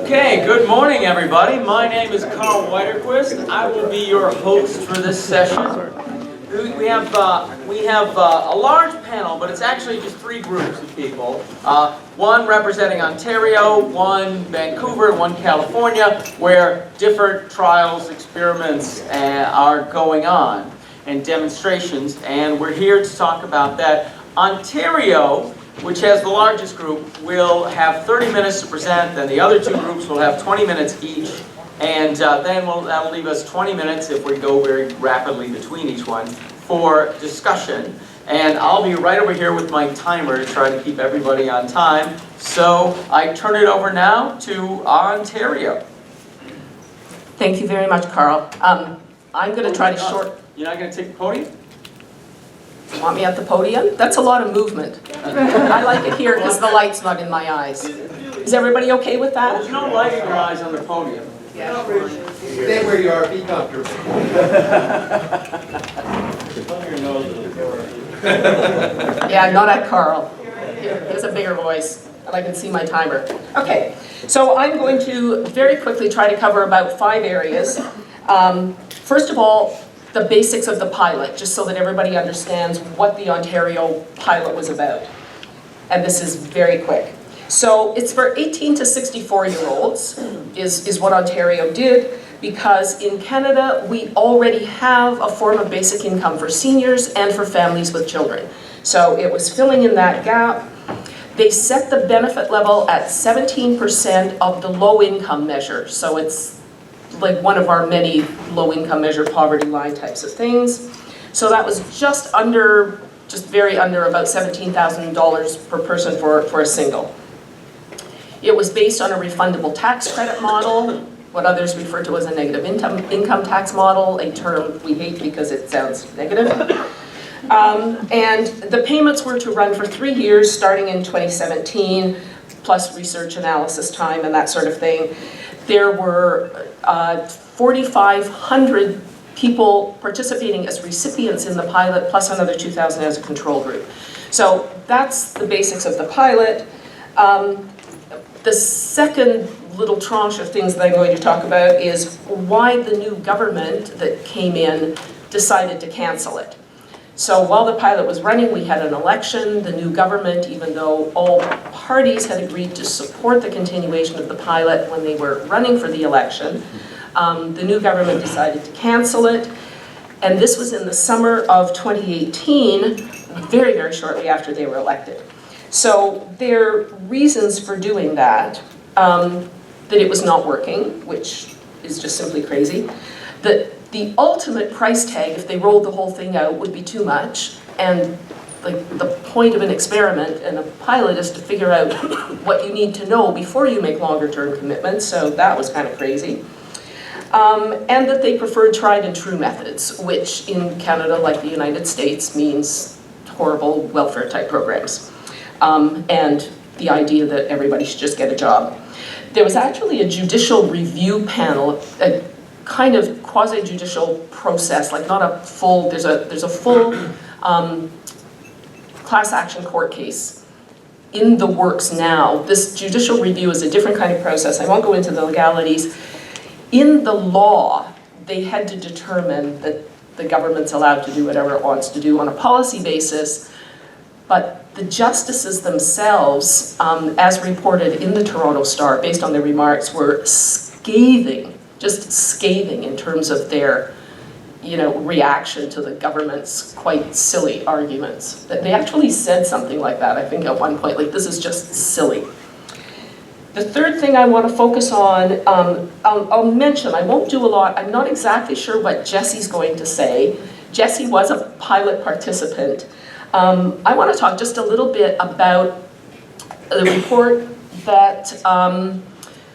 Okay, good morning everybody. My name is Karl Widerquist. I will be your host for this session. We have a large panel, but it's actually just three groups of people. One representing Ontario, one Vancouver, one California, where different trials, experiments are going on and demonstrations, and we're here to talk about that. Ontario, which has the largest group, will have 30 minutes to present, then the other two groups will have 20 minutes each, and then that'll leave us 20 minutes, if we go very rapidly between each one, for discussion. And I'll be right over here with my timer to try to keep everybody on time. So I turn it over now to Ontario. Thank you very much, Karl. I'm going to try to short... You're not going to take the podium? Want me at the podium? That's a lot of movement. I like it here because the light's not in my eyes. Is everybody okay with that? There's no light in your eyes on the podium. Yeah. Stay where you are, be comfortable. Yeah, not at Karl. He has a bigger voice, and I can see my timer. Okay, so I'm going to very quickly try to cover about 5 areas. First of all, the basics of the pilot, just so that everybody understands what the Ontario pilot was about. And this is very quick. So it's for 18 to 64-year-olds, is what Ontario did, because in Canada, we already have a form of basic income for seniors and for families with children. So it was filling in that gap. They set the benefit level at 17% of the low income measure. So it's like one of our many low-income measure poverty line types of things. So that was just very under about $17,000 per person for a single. It was based on a refundable tax credit model, what others refer to as a negative income tax model, a term we hate because it sounds negative. And the payments were to run for 3 years, starting in 2017, plus research analysis time and that sort of thing. There were 4,500 people participating as recipients in the pilot, plus another 2,000 as a control group. So that's the basics of the pilot. The second little tranche of things that I'm going to talk about is why the new government that came in decided to cancel it. So while the pilot was running, we had an election. The new government, even though all parties had agreed to support the continuation of the pilot when they were running for the election, the new government decided to cancel it. And this was in the summer of 2018, very, very shortly after they were elected. So their reasons for doing that, that it was not working, which is just simply crazy, that the ultimate price tag, if they rolled the whole thing out, would be too much. And like the point of an experiment and a pilot is to figure out what you need to know before you make longer term commitments. So that was kind of crazy. And that they preferred tried and true methods, which in Canada, like the United States, means horrible welfare type programs. And the idea that everybody should just get a job. There was actually a judicial review panel, a kind of quasi-judicial process, like not a full, there's a full class action court case in the works now. This judicial review is a different kind of process. I won't go into the legalities. In the law, they had to determine that the government's allowed to do whatever it wants to do on a policy basis, but the justices themselves, as reported in the Toronto Star, based on their remarks, were scathing, just scathing in terms of their, reaction to the government's quite silly arguments. That they actually said something like that, I think, at one point, like, this is just silly. The third thing I want to focus on, I'll mention, I won't do a lot, I'm not exactly sure what Jessie's going to say. Jessie was a pilot participant. I want to talk just a little bit about the report that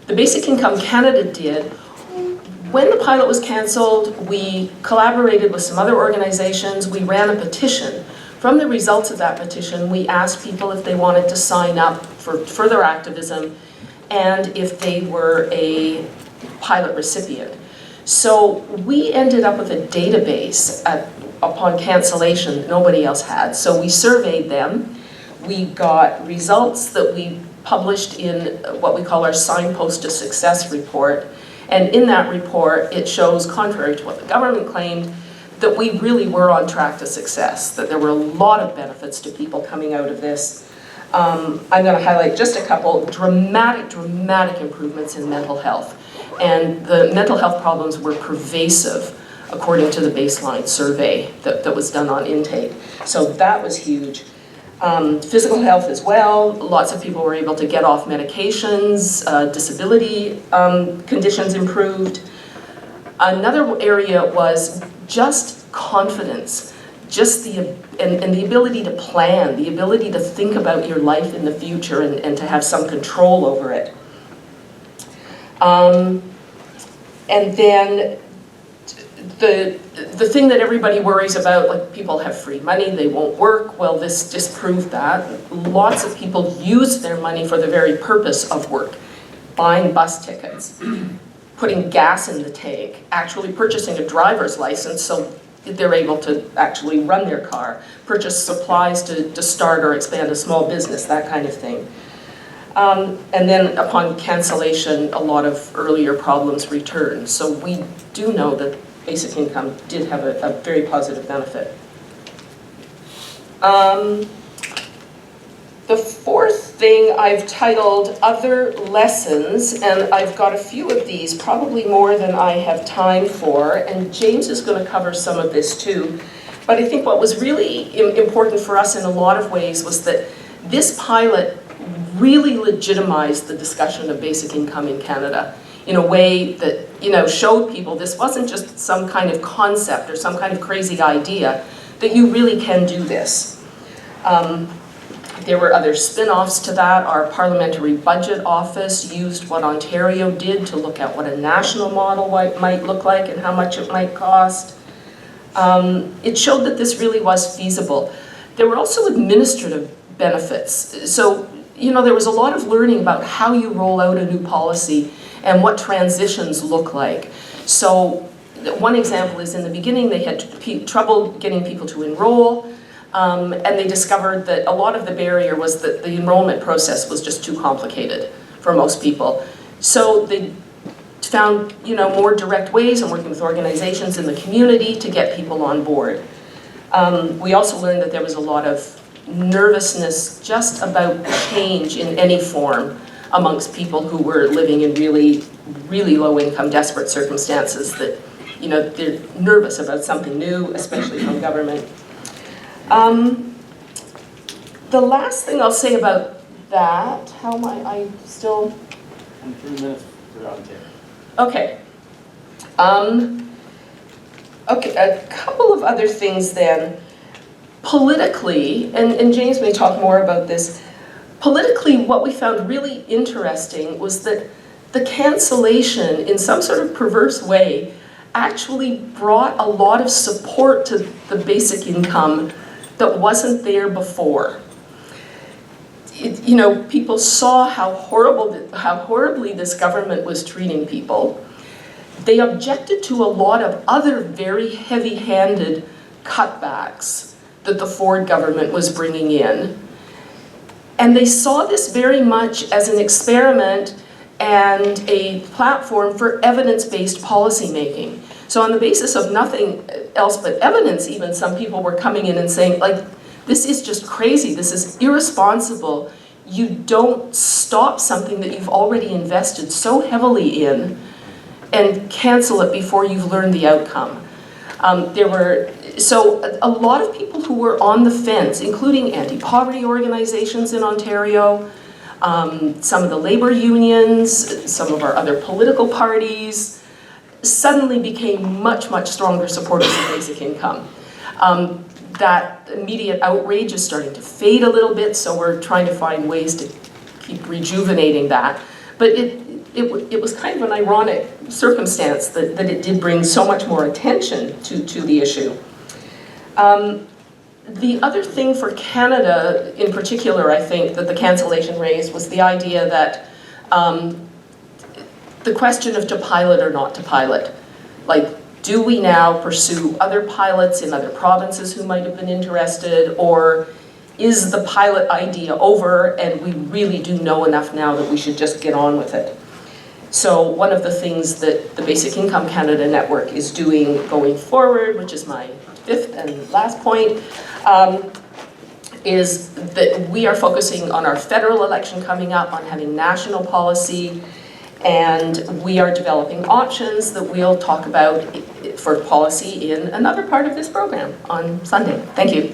the Basic Income Canada did. When the pilot was cancelled, we collaborated with some other organizations. We ran a petition. From the results of that petition, we asked people if they wanted to sign up for further activism and if they were a pilot recipient. So we ended up with a database upon cancellation that nobody else had. So we surveyed them. We got results that we published in what we call our Signpost to Success report. And in that report, it shows, contrary to what the government claimed, that we really were on track to success, that there were a lot of benefits to people coming out of this. I'm going to highlight just a couple dramatic improvements in mental health. And the mental health problems were pervasive, according to the baseline survey that was done on intake. So that was huge. Physical health as well. Lots of people were able to get off medications. Disability conditions improved. Another area was just confidence, just and the ability to plan, the ability to think about your life in the future and to have some control over it. And then the thing that everybody worries about, like people have free money, they won't work, well, this just proved that. Lots of people use their money for the very purpose of work. Buying bus tickets, putting gas in the tank, actually purchasing a driver's license so they're able to actually run their car, purchase supplies to start or expand a small business, that kind of thing. And then upon cancellation, a lot of earlier problems returned. So we do know that basic income did have a very positive benefit. The fourth thing I've titled Other Lessons, and I've got a few of these, probably more than I have time for, and James is going to cover some of this too. But I think what was really important for us in a lot of ways was that this pilot really legitimized the discussion of basic income in Canada in a way that, showed people this wasn't just some kind of concept or some kind of crazy idea, that you really can do this. There were other spin-offs to that. Our Parliamentary Budget Office used what Ontario did to look at what a national model might look like and how much it might cost. It showed that this really was feasible. There were also administrative benefits. So, there was a lot of learning about how you roll out a new policy and what transitions look like. So one example is in the beginning they had trouble getting people to enroll, and they discovered that a lot of the barrier was that the enrollment process was just too complicated for most people. So they found more direct ways and working with organizations in the community to get people on board. We also learned that there was a lot of nervousness just about change in any form amongst people who were living in really, really low income, desperate circumstances that, they're nervous about something new, especially from government. The last thing I'll say about that, how am I still? 3 minutes for Ontario. Okay. Okay, a couple of other things then. Politically, and James may talk more about this, politically what we found really interesting was that the cancellation, in some sort of perverse way, actually brought a lot of support to the basic income that wasn't there before. People saw how horribly this government was treating people. They objected to a lot of other very heavy-handed cutbacks that the Ford government was bringing in. And they saw this very much as an experiment and a platform for evidence-based policymaking. So on the basis of nothing else but evidence, even some people were coming in and saying, this is just crazy, this is irresponsible. You don't stop something that you've already invested so heavily in and cancel it before you've learned the outcome. So a lot of people who were on the fence, including anti-poverty organizations in Ontario, some of the labor unions, some of our other political parties, suddenly became much, much stronger supporters of basic income. That immediate outrage is starting to fade a little bit, so we're trying to find ways to keep rejuvenating that. But it was kind of an ironic circumstance that it did bring so much more attention to the issue. The other thing for Canada in particular, I think, that the cancellation raised was the idea that the question of to pilot or not to pilot. Do we now pursue other pilots in other provinces who might have been interested, or is the pilot idea over and we really do know enough now that we should just get on with it? So one of the things that the Basic Income Canada Network is doing going forward, which is my fifth and last point, is that we are focusing on our federal election coming up, on having national policy, and we are developing options that we'll talk about for policy in another part of this program on Sunday. Thank you.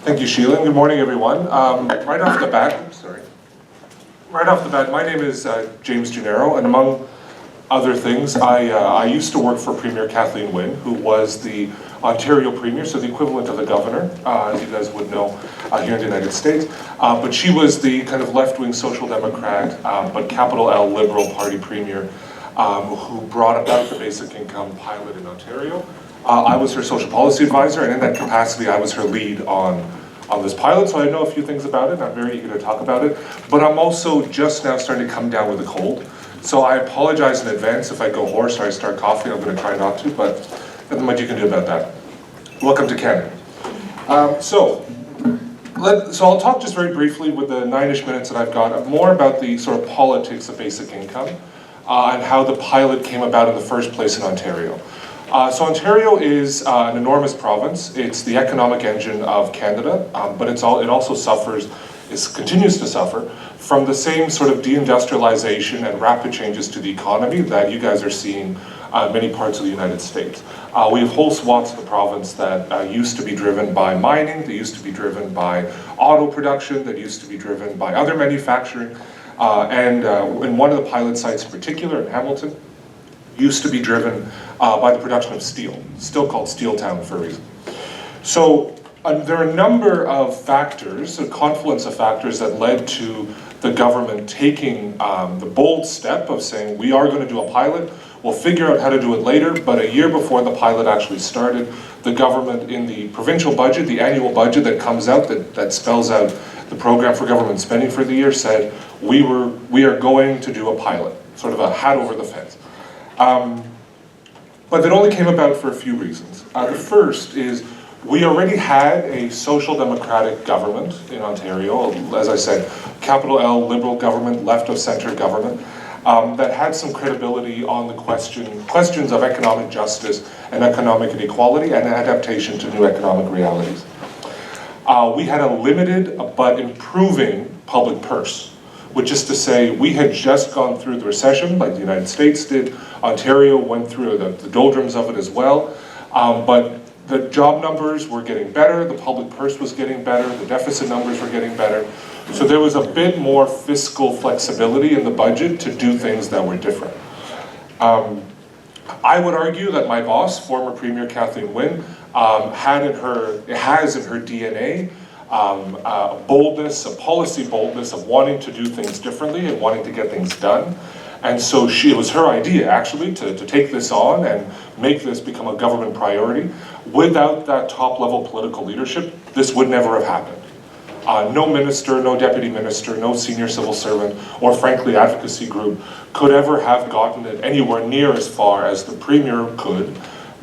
Thank you, Sheila, and good morning, everyone. Right off the bat, my name is James Janeiro, and among other things, I used to work for Premier Kathleen Wynne, who was the Ontario Premier, so the equivalent of the governor, as you guys would know, here in the United States. But she was the kind of left-wing social democrat, but capital L Liberal Party Premier, who brought about the basic income pilot in Ontario. I was her social policy advisor, and in that capacity, I was her lead on this pilot, so I know a few things about it. I'm very eager to talk about it, but I'm also just now starting to come down with a cold, so I apologize in advance if I go hoarse or I start coughing. I'm going to try not to, but nothing much you can do about that. Welcome to Canada. So I'll talk just very briefly with the 9-ish minutes that I've got more about the sort of politics of basic income and how the pilot came about in the first place in Ontario. So Ontario is an enormous province. It's the economic engine of Canada, but it also continues to suffer from the same sort of deindustrialization and rapid changes to the economy that you guys are seeing in many parts of the United States. We have whole swaths of the province that used to be driven by mining, that used to be driven by auto production, that used to be driven by other manufacturing, and in one of the pilot sites in particular, in Hamilton, used to be driven by the production of steel, still called Steel Town for a reason. So there are a number of factors, a confluence of factors that led to the government taking the bold step of saying, we are going to do a pilot, we'll figure out how to do it later, but a year before the pilot actually started, the government in the provincial budget, the annual budget that comes out, that spells out the program for government spending for the year, said, we are going to do a pilot, sort of a hat over the fence. But that only came about for a few reasons. The first is we already had a social democratic government in Ontario, as I said, capital L Liberal government, left of center government, that had some credibility on the questions of economic justice and economic inequality and adaptation to new economic realities. We had a limited but improving public purse, which is to say we had just gone through the recession like the United States did. Ontario went through the doldrums of it as well, but the job numbers were getting better, the public purse was getting better, the deficit numbers were getting better. So there was a bit more fiscal flexibility in the budget to do things that were different. I would argue that my boss, former Premier Kathleen Wynne, has in her DNA a boldness, a policy boldness of wanting to do things differently and wanting to get things done. And so it was her idea, actually, to take this on and make this become a government priority. Without that top-level political leadership, this would never have happened. No minister, no deputy minister, no senior civil servant, or frankly advocacy group could ever have gotten it anywhere near as far as the Premier could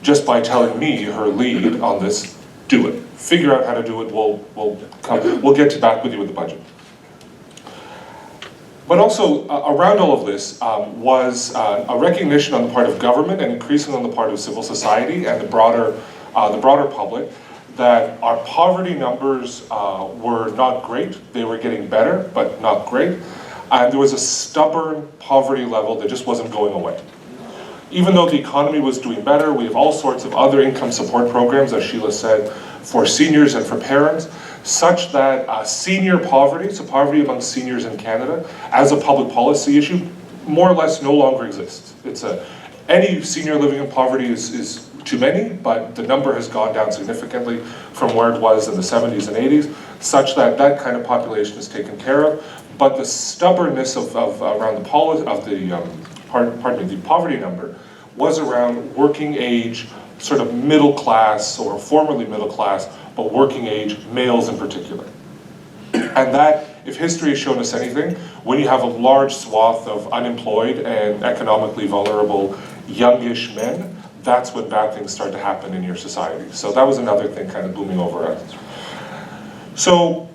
just by telling me, her lead on this, do it. Figure out how to do it, we'll get back with you with the budget. But also, around all of this was a recognition on the part of government and increasingly on the part of civil society and the broader public that our poverty numbers were not great. They were getting better, but not great. And there was a stubborn poverty level that just wasn't going away. Even though the economy was doing better, we have all sorts of other income support programs, as Sheila said, for seniors and for parents, such that senior poverty, so poverty among seniors in Canada, as a public policy issue, more or less no longer exists. Any senior living in poverty is too many, but the number has gone down significantly from where it was in the 70s and 80s, such that that kind of population is taken care of. But the stubbornness around the poverty number was around working age, sort of middle class or formerly middle class, but working age males in particular. And that if history has shown us anything, when you have a large swath of unemployed and economically vulnerable youngish men, that's when bad things start to happen in your society. So that was another thing kind of booming over us. So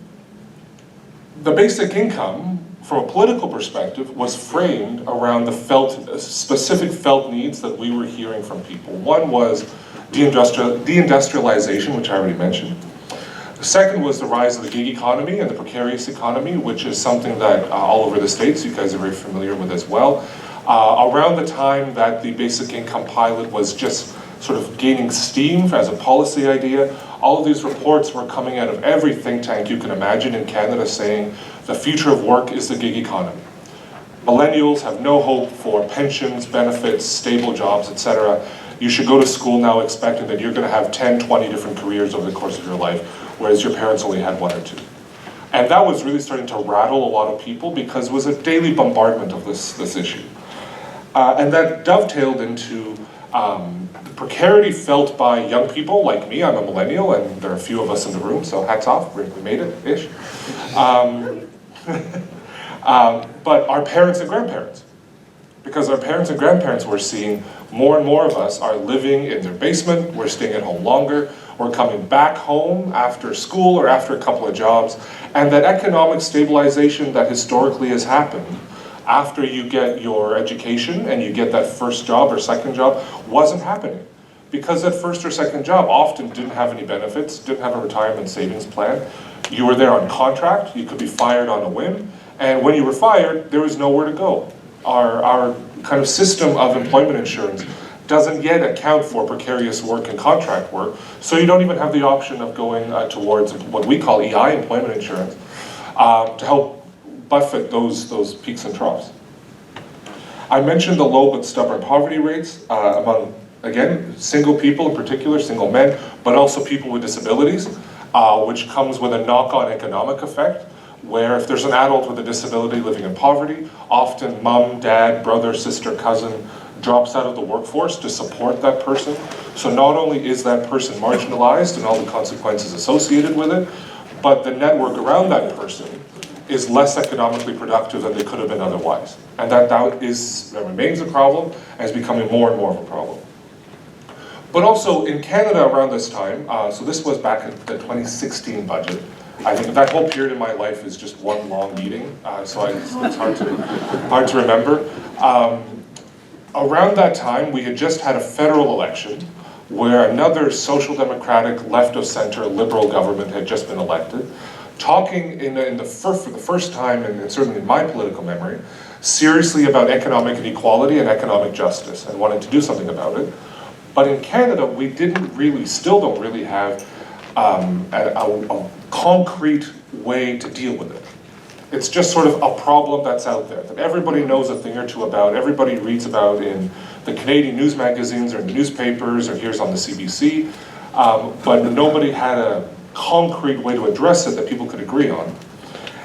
the basic income, from a political perspective, was framed around the specific felt needs that we were hearing from people. One was deindustrialization, which I already mentioned. The second was the rise of the gig economy and the precarious economy, which is something that all over the States you guys are very familiar with as well. Around the time that the basic income pilot was just sort of gaining steam as a policy idea, all of these reports were coming out of every think tank you can imagine in Canada saying the future of work is the gig economy. Millennials have no hope for pensions, benefits, stable jobs, etc. You should go to school now expecting that you're going to have 10, 20 different careers over the course of your life, whereas your parents only had one or two. And that was really starting to rattle a lot of people because it was a daily bombardment of this issue. And that dovetailed into the precarity felt by young people like me. I'm a millennial, and there are a few of us in the room, so hats off, we made it-ish. But our parents and grandparents. Because our parents and grandparents were seeing more and more of us are living in their basement, we're staying at home longer, we're coming back home after school or after a couple of jobs, and that economic stabilization that historically has happened after you get your education and you get that first job or second job wasn't happening. Because that first or second job often didn't have any benefits, didn't have a retirement savings plan. You were there on contract, you could be fired on a whim, and when you were fired, there was nowhere to go. Our kind of system of employment insurance doesn't yet account for precarious work and contract work, so you don't even have the option of going towards what we call EI, employment insurance, to help buffet those peaks and troughs. I mentioned the low but stubborn poverty rates among, again, single people in particular, single men, but also people with disabilities, which comes with a knock-on economic effect, where if there's an adult with a disability living in poverty, often mom, dad, brother, sister, cousin drops out of the workforce to support that person. So not only is that person marginalized and all the consequences associated with it, but the network around that person is less economically productive than they could have been otherwise. And that remains a problem and is becoming more and more of a problem. But also in Canada around this time, so this was back in the 2016 budget. I think that whole period in my life is just one long meeting, so it's hard to remember. Around that time, we had just had a federal election where another social democratic, left of center, liberal government had just been elected, talking for the first time, and certainly in my political memory, seriously about economic inequality and economic justice and wanting to do something about it. But in Canada, we still don't really have a concrete way to deal with it. It's just sort of a problem that's out there, that everybody knows a thing or two about, everybody reads about in the Canadian news magazines or in the newspapers or here's on the CBC, but nobody had a concrete way to address it that people could agree on.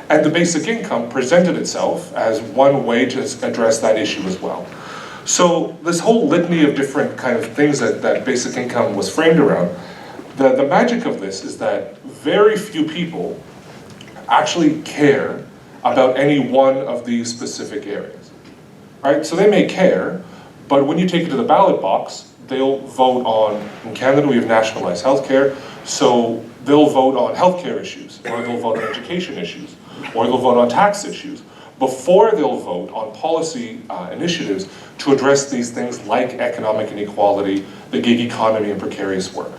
And the basic income presented itself as one way to address that issue as well. So this whole litany of different kind of things that basic income was framed around, the magic of this is that very few people actually care about any one of these specific areas, right? So they may care, but when you take it to the ballot box, they'll vote on, in Canada we have nationalized healthcare, so they'll vote on healthcare issues, or they'll vote on education issues, or they'll vote on tax issues, before they'll vote on policy initiatives to address these things like economic inequality, the gig economy, and precarious work.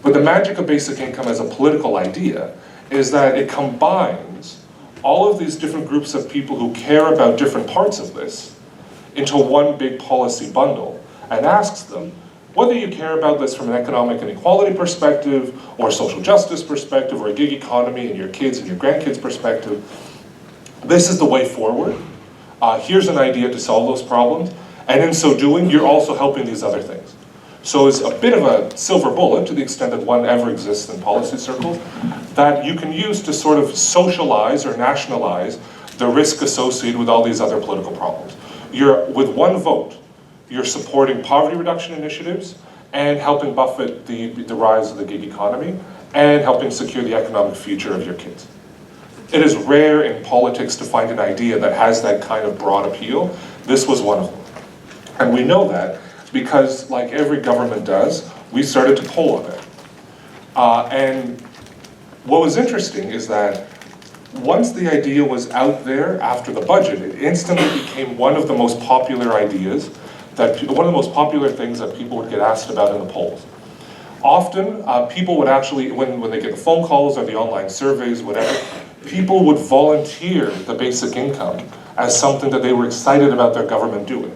But the magic of basic income as a political idea is that it combines all of these different groups of people who care about different parts of this into one big policy bundle and asks them, whether you care about this from an economic inequality perspective, or a social justice perspective, or a gig economy and your kids and your grandkids perspective, this is the way forward. Here's an idea to solve those problems, and in so doing, you're also helping these other things. So it's a bit of a silver bullet, to the extent that one ever exists in policy circles, that you can use to sort of socialize or nationalize the risk associated with all these other political problems. With one vote, you're supporting poverty reduction initiatives and helping buffet the rise of the gig economy and helping secure the economic future of your kids. It is rare in politics to find an idea that has that kind of broad appeal. This was one of them. And we know that because, like every government does, we started to poll on it. And what was interesting is that once the idea was out there after the budget, it instantly became one of the most popular ideas, one of the most popular things that people would get asked about in the polls. Often, people would actually, when they get the phone calls or the online surveys, whatever, people would volunteer the basic income as something that they were excited about their government doing.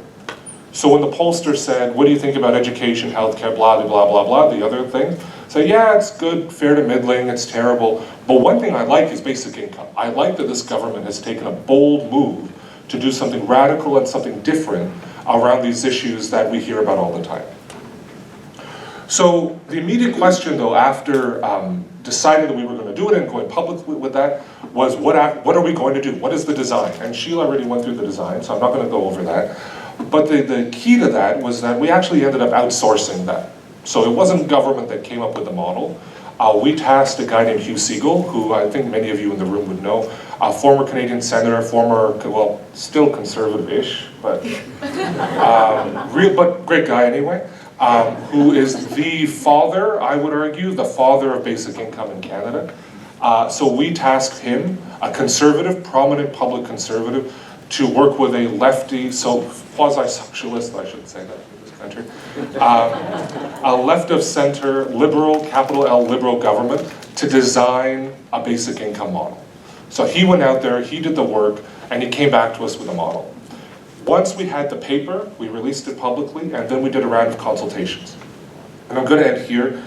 So when the pollster said, what do you think about education, healthcare, blah, blah, blah, blah, the other thing, say, yeah, it's good, fair to middling, it's terrible. But one thing I like is basic income. I like that this government has taken a bold move to do something radical and something different around these issues that we hear about all the time. So the immediate question, though, after deciding that we were going to do it and going public with that, was what are we going to do? What is the design? And Sheila already went through the design, so I'm not going to go over that. But the key to that was that we actually ended up outsourcing that. So it wasn't government that came up with the model. We tasked a guy named Hugh Segal, who I think many of you in the room would know, a former Canadian senator, well, still conservative-ish, but but great guy anyway, who is the father, I would argue, the father of basic income in Canada. So we tasked him, a conservative, prominent public conservative, to work with a lefty, so quasi-socialist, I should say that in this country, a left-of-center, liberal, capital L, liberal government to design a basic income model. So he went out there, he did the work, and he came back to us with a model. Once we had the paper, we released it publicly, and then we did a round of consultations. And I'm going to end here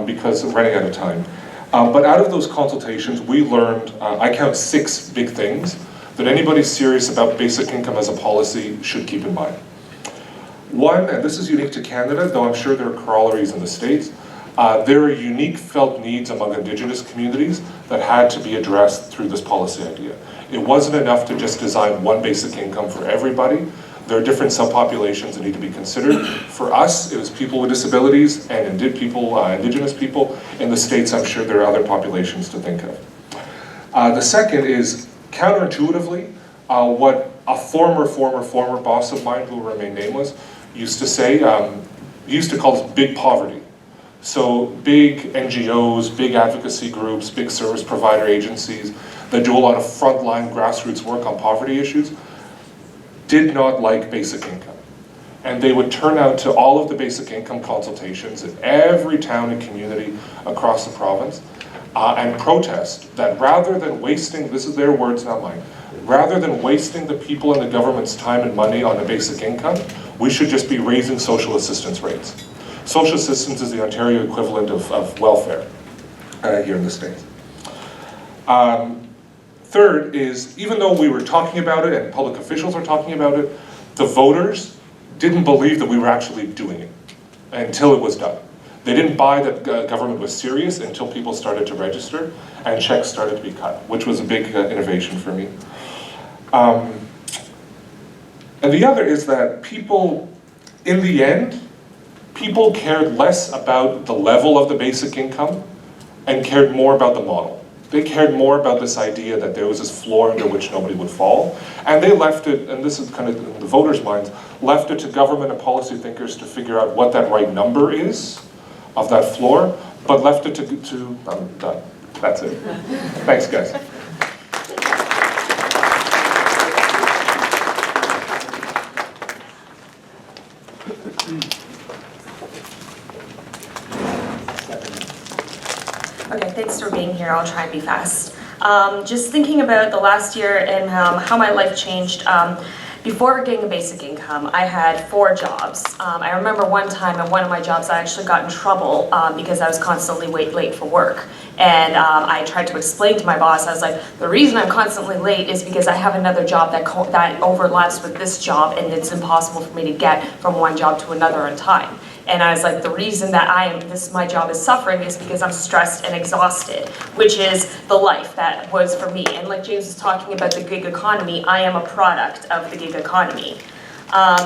because I'm running out of time. But out of those consultations, we learned, I count 6 big things that anybody serious about basic income as a policy should keep in mind. One, and this is unique to Canada, though I'm sure there are corollaries in the States, there are unique felt needs among Indigenous communities that had to be addressed through this policy idea. It wasn't enough to just design one basic income for everybody. There are different subpopulations that need to be considered. For us, it was people with disabilities and Indigenous people. In the States, I'm sure there are other populations to think of. The second is, counterintuitively, what a former boss of mine, who will remain nameless, used to say, he used to call this big poverty. So big NGOs, big advocacy groups, big service provider agencies that do a lot of frontline grassroots work on poverty issues did not like basic income. And they would turn out to all of the basic income consultations in every town and community across the province and protest that rather than wasting, this is their words, not mine, rather than wasting the people and the government's time and money on a basic income, we should just be raising social assistance rates. Social assistance is the Ontario equivalent of welfare here in the States. Third is, even though we were talking about it and public officials were talking about it, the voters didn't believe that we were actually doing it until it was done. They didn't buy that government was serious until people started to register and checks started to be cut, which was a big innovation for me. And the other is that people, in the end, people cared less about the level of the basic income and cared more about the model. They cared more about this idea that there was this floor under which nobody would fall. And they left it, and this is kind of in the voters' minds, left it to government and policy thinkers to figure out what that right number is of that floor, but left it to I'm done. That's it. Thanks, guys. Okay, thanks for being here. I'll try and be fast. Just thinking about the last year and how my life changed. Before getting a basic income, I had 4 jobs. I remember one time at one of my jobs, I actually got in trouble because I was constantly late for work. And I tried to explain to my boss, I was like, the reason I'm constantly late is because I have another job that overlaps with this job, and it's impossible for me to get from one job to another on time. And I was like, the reason that my job is suffering is because I'm stressed and exhausted, which is the life that was for me. And like James was talking about the gig economy, I am a product of the gig economy.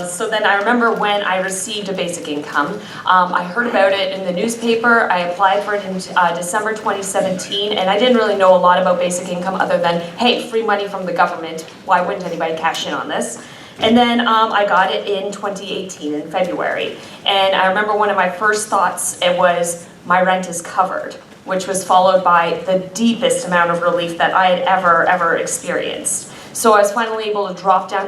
So then I remember when I received a basic income, I heard about it in the newspaper. I applied for it in December 2017, and I didn't really know a lot about basic income other than, hey, free money from the government. Why wouldn't anybody cash in on this? And then I got it in 2018, in February. And I remember one of my first thoughts, it was, my rent is covered, which was followed by the deepest amount of relief that I had ever experienced. So I was finally able to drop down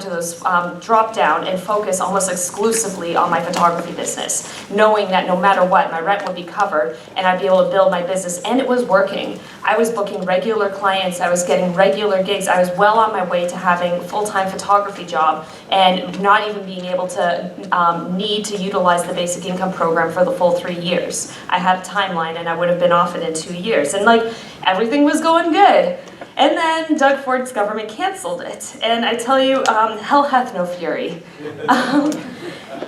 and focus almost exclusively on my photography business, knowing that no matter what, my rent would be covered and I'd be able to build my business, and it was working. I was booking regular clients, I was getting regular gigs, I was well on my way to having a full-time photography job and not even being able to need to utilize the basic income program for the full 3 years. I had a timeline and I would have been off it in 2 years, and like, everything was going good. And then Doug Ford's government canceled it. And I tell you, hell hath no fury.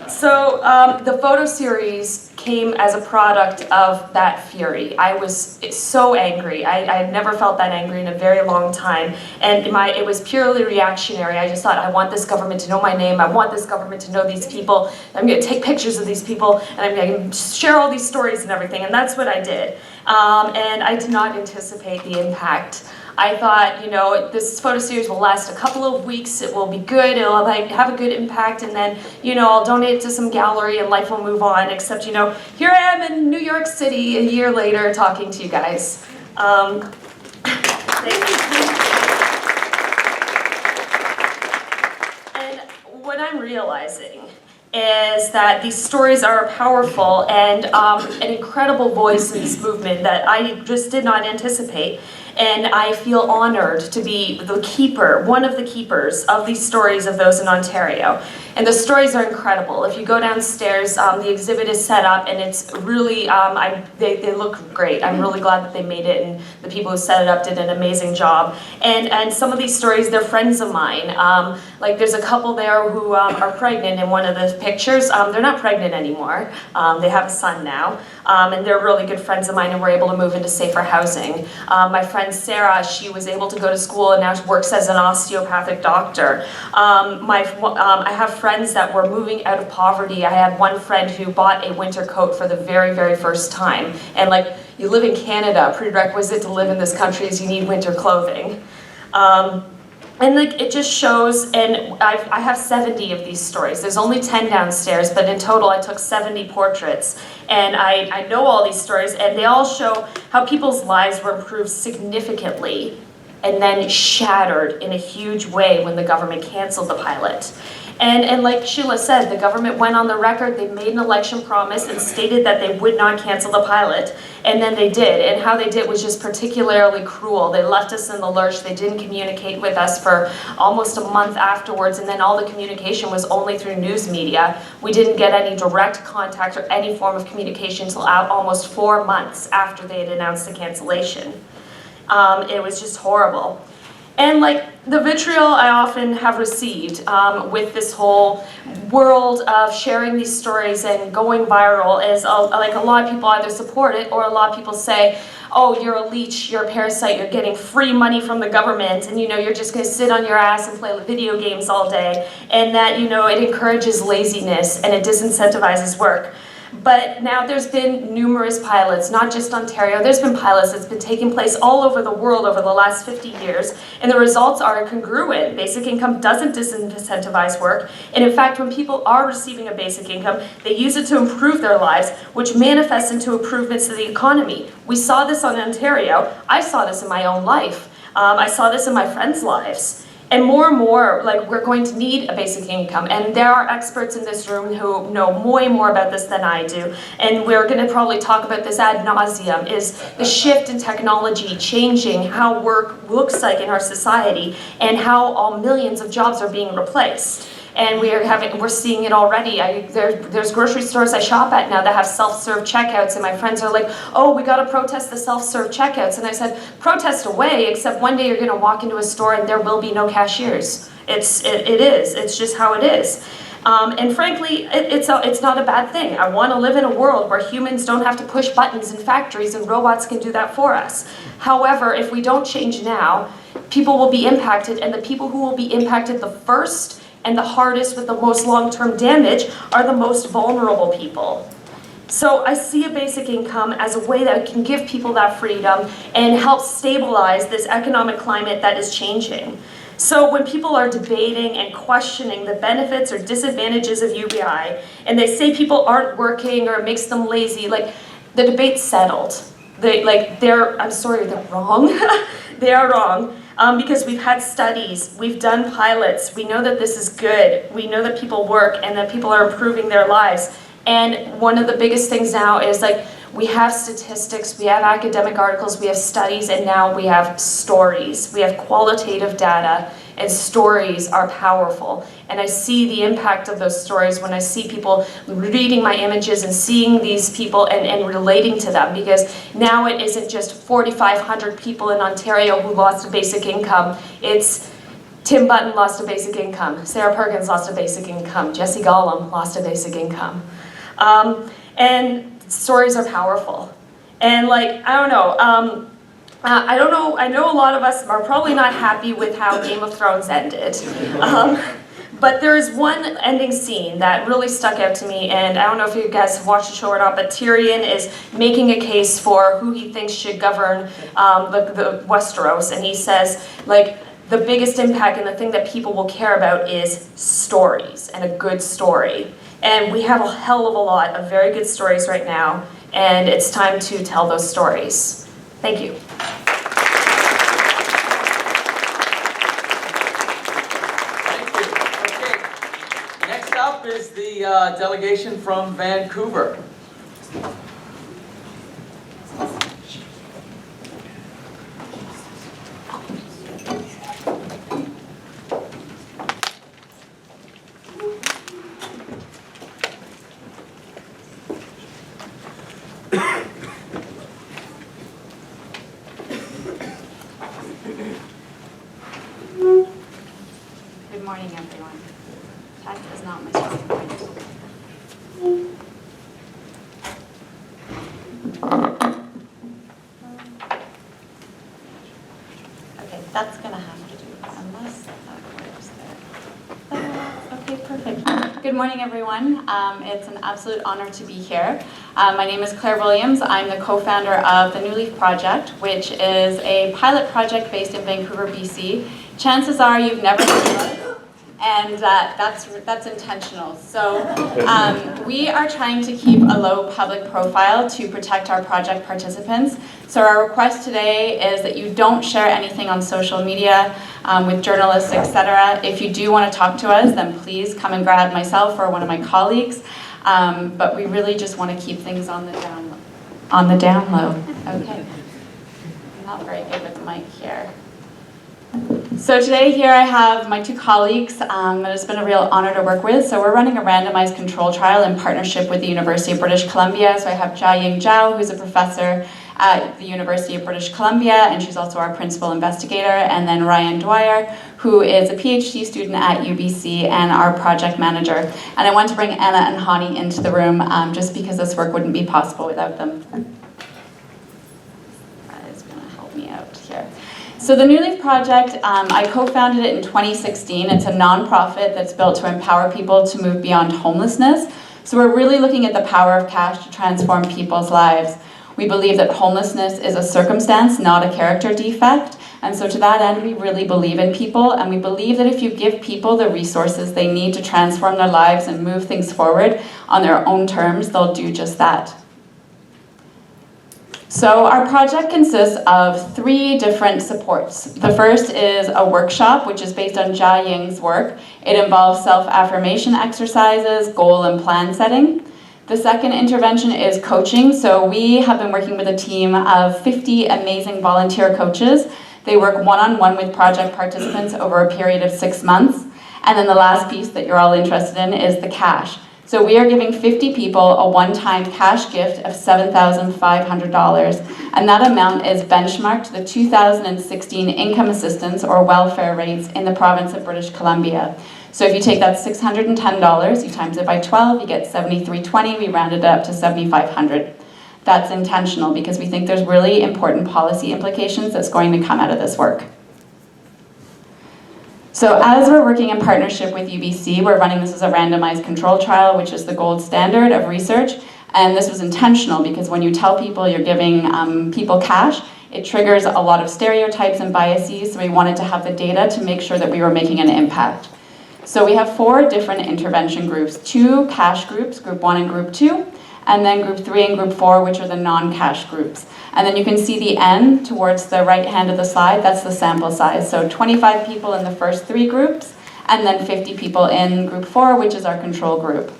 So the photo series came as a product of that fury. I was so angry. I had never felt that angry in a very long time. And it was purely reactionary. I just thought, I want this government to know my name. I want this government to know these people. I'm going to take pictures of these people and I'm going to share all these stories and everything. And that's what I did. And I did not anticipate the impact. I thought, you know, this photo series will last a couple of weeks, it will be good, it'll have a good impact, and then, you know, I'll donate it to some gallery and life will move on, except, you know, here I am in New York City a year later talking to you guys. Thank you. And what I'm realizing is that these stories are powerful and an incredible voice in this movement that I just did not anticipate. And I feel honored to be the keeper, one of the keepers of these stories of those in Ontario. And the stories are incredible. If you go downstairs, the exhibit is set up and it's really, they look great. I'm really glad that they made it, and the people who set it up did an amazing job. And some of these stories, they're friends of mine. Like there's a couple there who are pregnant in one of the pictures. They're not pregnant anymore. They have a son now. And they're really good friends of mine, and we're able to move into safer housing. My friend Sarah, she was able to go to school and now works as an osteopathic doctor. I have friends that were moving out of poverty. I had one friend who bought a winter coat for the very first time. And like, you live in Canada, prerequisite to live in this country is you need winter clothing. And like, it just shows, and I have 70 of these stories. There's only 10 downstairs, but in total I took 70 portraits. And I know all these stories, and they all show how people's lives were improved significantly and then shattered in a huge way when the government canceled the pilot. And like Sheila said, the government went on the record, they made an election promise and stated that they would not cancel the pilot, and then they did. And how they did was just particularly cruel. They left us in the lurch, they didn't communicate with us for almost a month afterwards, and then all the communication was only through news media. We didn't get any direct contact or any form of communication until almost 4 months after they had announced the cancellation. It was just horrible. And like, the vitriol I often have received with this whole world of sharing these stories and going viral is like, a lot of people either support it, or a lot of people say, oh, you're a leech, you're a parasite, you're getting free money from the government, and you know, you're just gonna sit on your ass and play video games all day, and that, you know, it encourages laziness and it disincentivizes work. But now there's been numerous pilots, not just Ontario, there's been pilots that's been taking place all over the world over the last 50 years, and the results are congruent. Basic income doesn't disincentivize work, and in fact, when people are receiving a basic income, they use it to improve their lives, which manifests into improvements to the economy. We saw this on Ontario, I saw this in my own life, I saw this in my friends' lives. And more, like, we're going to need a basic income. And there are experts in this room who know way more about this than I do. And we're going to probably talk about this ad nauseum, is the shift in technology changing how work looks like in our society and how all millions of jobs are being replaced. And we're seeing it already. There's grocery stores I shop at now that have self-serve checkouts, and my friends are like, oh, we gotta protest the self-serve checkouts. And I said, protest away, except one day you're gonna walk into a store and there will be no cashiers. It's just how it is. And frankly, it's not a bad thing. I wanna live in a world where humans don't have to push buttons in factories and robots can do that for us. However, if we don't change now, people will be impacted, and the people who will be impacted the first and the hardest with the most long-term damage are the most vulnerable people. So I see a basic income as a way that can give people that freedom and help stabilize this economic climate that is changing. So when people are debating and questioning the benefits or disadvantages of UBI, and they say people aren't working or it makes them lazy, like, the debate's settled. I'm sorry, they're wrong. They are wrong. Because we've had studies, we've done pilots, we know that this is good, we know that people work and that people are improving their lives. And one of the biggest things now is, like, we have statistics, we have academic articles, we have studies, and now we have stories. We have qualitative data, and stories are powerful. And I see the impact of those stories when I see people reading my images and seeing these people and relating to them, because now it isn't just 4,500 people in Ontario who lost a basic income. It's Tim Button lost a basic income, Sarah Perkins lost a basic income, Jessie Golem lost a basic income. And stories are powerful. And, like, I don't know, I know a lot of us are probably not happy with how Game of Thrones ended. But there is one ending scene that really stuck out to me, and I don't know if you guys have watched the show or not, but Tyrion is making a case for who he thinks should govern the Westeros, and he says, like, the biggest impact and the thing that people will care about is stories, and a good story. And we have a hell of a lot of very good stories right now, and it's time to tell those stories. Thank you. Thank you. Okay. Next up is the delegation from Vancouver. Good morning, everyone. Tech is not my strong point. Okay, that's gonna have to do, unless that works there. Okay, perfect. Good morning, everyone. It's an absolute honor to be here. My name is Claire Williams. I'm the co-founder of the New Leaf Project, which is a pilot project based in Vancouver, BC. Chances are you've never heard of it. And that's intentional. So we are trying to keep a low public profile to protect our project participants. So our request today is that you don't share anything on social media with journalists, etc. If you do want to talk to us, then please come and grab myself or one of my colleagues. But we really just want to keep things on the down low. Okay. I'm not very good with the mic here. So today here I have my two colleagues that it's been a real honor to work with. So we're running a randomized control trial in partnership with the University of British Columbia. So I have Jiaying Zhao, who's a professor at the University of British Columbia, and she's also our principal investigator, and then Dwyer, who is a PhD student at UBC and our project manager. And I want to bring Anna and Hani into the room just because this work wouldn't be possible without them. That is going to help me out here. So the New Leaf Project, I co-founded it in 2016. It's a nonprofit that's built to empower people to move beyond homelessness. So we're really looking at the power of cash to transform people's lives. We believe that homelessness is a circumstance, not a character defect. And so to that end, we really believe in people, and we believe that if you give people the resources they need to transform their lives and move things forward on their own terms, they'll do just that. So our project consists of 3 different supports. The first is a workshop, which is based on Jiaying's work. It involves self-affirmation exercises, goal and plan setting. The second intervention is coaching. So we have been working with a team of 50 amazing volunteer coaches. They work one-on-one with project participants over a period of 6 months. And then the last piece that you're all interested in is the cash. So we are giving 50 people a one-time cash gift of $7,500, and that amount is benchmarked to the 2016 income assistance or welfare rates in the province of British Columbia. So if you take that $610, you times it by 12, you get $7,320, we rounded it up to $7,500. That's intentional because we think there's really important policy implications that's going to come out of this work. So as we're working in partnership with UBC, we're running this as a randomized control trial, which is the gold standard of research. And this was intentional because when you tell people you're giving people cash, it triggers a lot of stereotypes and biases. So we wanted to have the data to make sure that we were making an impact. So we have 4 different intervention groups, 2 cash groups, group 1 and group 2, and then group 3 and group 4, which are the non-cash groups. And then you can see the N towards the right hand of the slide, that's the sample size. So 25 people in the first 3 groups, and then 50 people in group 4, which is our control group.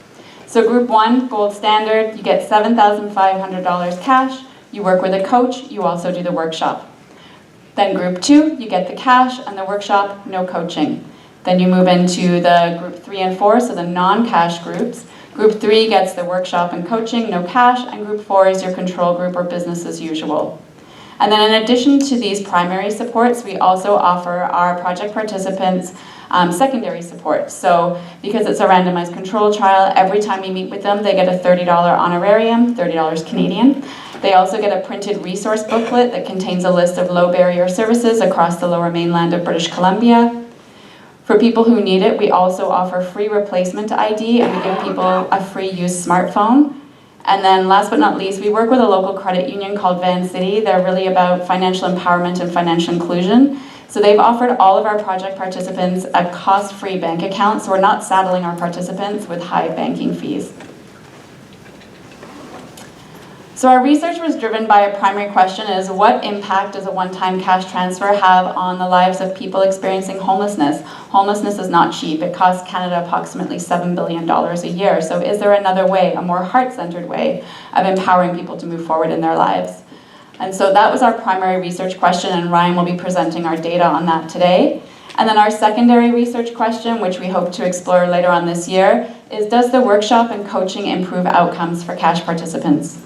So group 1, gold standard, you get $7,500 cash, you work with a coach, you also do the workshop. Then group 2, you get the cash and the workshop, no coaching. Then you move into the group 3 and 4, so the non-cash groups. Group 3 gets the workshop and coaching, no cash, and group 4 is your control group or business as usual. And then in addition to these primary supports, we also offer our project participants secondary support. So because it's a randomized control trial, every time we meet with them, they get a $30 honorarium, $30 Canadian. They also get a printed resource booklet that contains a list of low barrier services across the lower mainland of British Columbia. For people who need it, we also offer free replacement ID and we give people a free use smartphone. And then last but not least, we work with a local credit union called Van City. They're really about financial empowerment and financial inclusion. So they've offered all of our project participants a cost-free bank account, so we're not saddling our participants with high banking fees. So our research was driven by a primary question is what impact does a one-time cash transfer have on the lives of people experiencing homelessness? Homelessness is not cheap. It costs Canada approximately $7 billion a year. So is there another way, a more heart-centered way of empowering people to move forward in their lives? And so that was our primary research question, and Ryan will be presenting our data on that today. And then our secondary research question, which we hope to explore later on this year, is does the workshop and coaching improve outcomes for cash participants?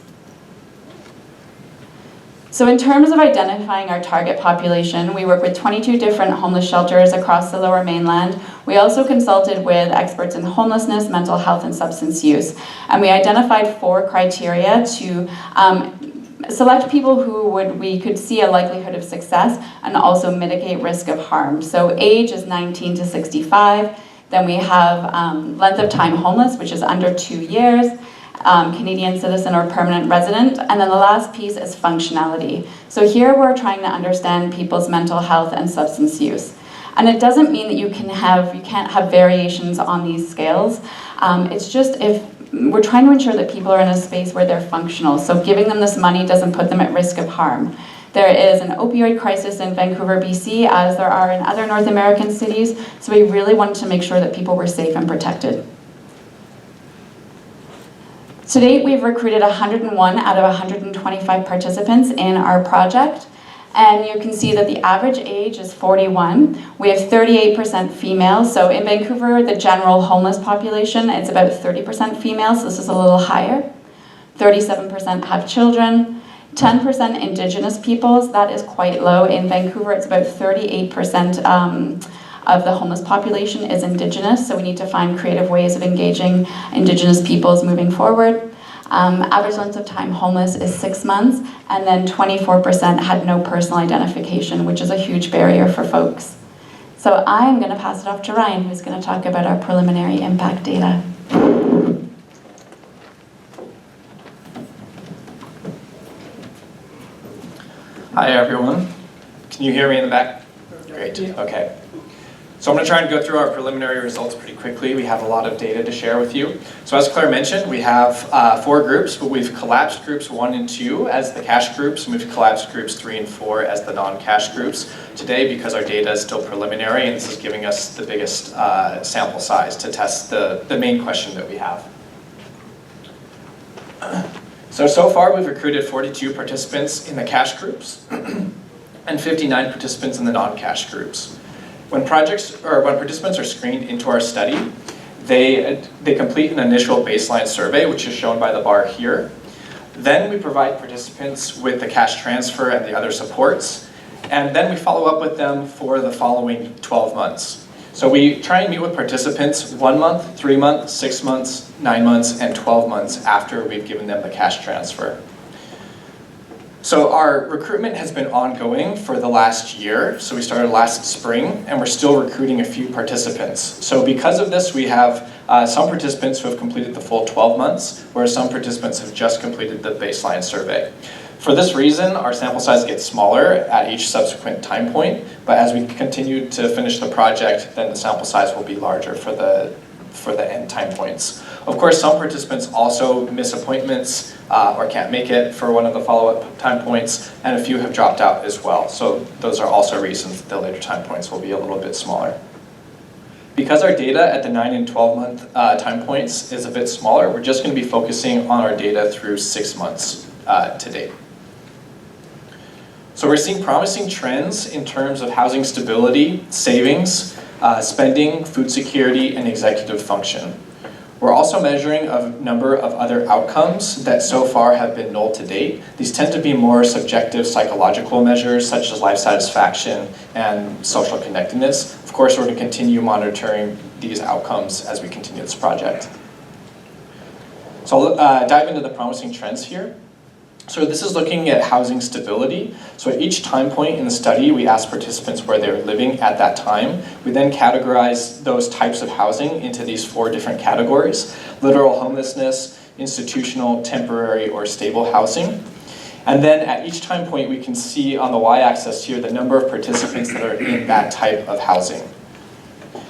So in terms of identifying our target population, we work with 22 different homeless shelters across the Lower Mainland. We also consulted with experts in homelessness, mental health, and substance use. And we identified 4 criteria to select people who we could see a likelihood of success and also mitigate risk of harm. So age is 19 to 65. Then we have length of time homeless, which is under 2 years. Canadian citizen or permanent resident, and then the last piece is functionality. So here we're trying to understand people's mental health and substance use. And it doesn't mean that you can't have variations on these scales. It's just if we're trying to ensure that people are in a space where they're functional. So giving them this money doesn't put them at risk of harm. There is an opioid crisis in Vancouver, BC, as there are in other North American cities. So we really wanted to make sure that people were safe and protected. To date, we've recruited 101 out of 125 participants in our project. And you can see that the average age is 41. We have 38% female. So in Vancouver, the general homeless population, it's about 30% female, so this is a little higher. 37% have children. 10% Indigenous peoples, that is quite low. In Vancouver, it's about 38% of the homeless population is Indigenous, so we need to find creative ways of engaging Indigenous peoples moving forward. Average length of time homeless is 6 months, and then 24% had no personal identification, which is a huge barrier for folks. So I'm going to pass it off to Ryan, who's going to talk about our preliminary impact data. Hi everyone. Can you hear me in the back? Great, okay. So I'm going to try and go through our preliminary results pretty quickly. We have a lot of data to share with you. So as Claire mentioned, we have 4 groups, but we've collapsed groups 1 and 2 as the cash groups, and we've collapsed groups 3 and 4 as the non-cash groups today because our data is still preliminary and this is giving us the biggest sample size to test the main question that we have. So far we've recruited 42 participants in the cash groups and 59 participants in the non-cash groups. When participants are screened into our study, they complete an initial baseline survey, which is shown by the bar here. Then we provide participants with the cash transfer and the other supports, and then we follow up with them for the following 12 months. So we try and meet with participants 1 month, 3 months, 6 months, 9 months, and 12 months after we've given them the cash transfer. So our recruitment has been ongoing for the last year. So we started last spring, and we're still recruiting a few participants. So because of this, we have some participants who have completed the full 12 months, whereas some participants have just completed the baseline survey. For this reason, our sample size gets smaller at each subsequent time point, but as we continue to finish the project, then the sample size will be larger for the end time points. Of course, some participants also miss appointments or can't make it for one of the follow-up time points, and a few have dropped out as well. So those are also reasons that the later time points will be a little bit smaller. Because our data at the 9 and 12-month time points is a bit smaller, we're just going to be focusing on our data through 6 months to date. So we're seeing promising trends in terms of housing stability, savings, spending, food security, and executive function. We're also measuring a number of other outcomes that so far have been null to date. These tend to be more subjective psychological measures such as life satisfaction and social connectedness. Of course, we're going to continue monitoring these outcomes as we continue this project. So I'll dive into the promising trends here. So this is looking at housing stability. So at each time point in the study, we ask participants where they're living at that time. We then categorize those types of housing into these 4 different categories: literal homelessness, institutional, temporary, or stable housing. And then at each time point, we can see on the y-axis here the number of participants that are in that type of housing.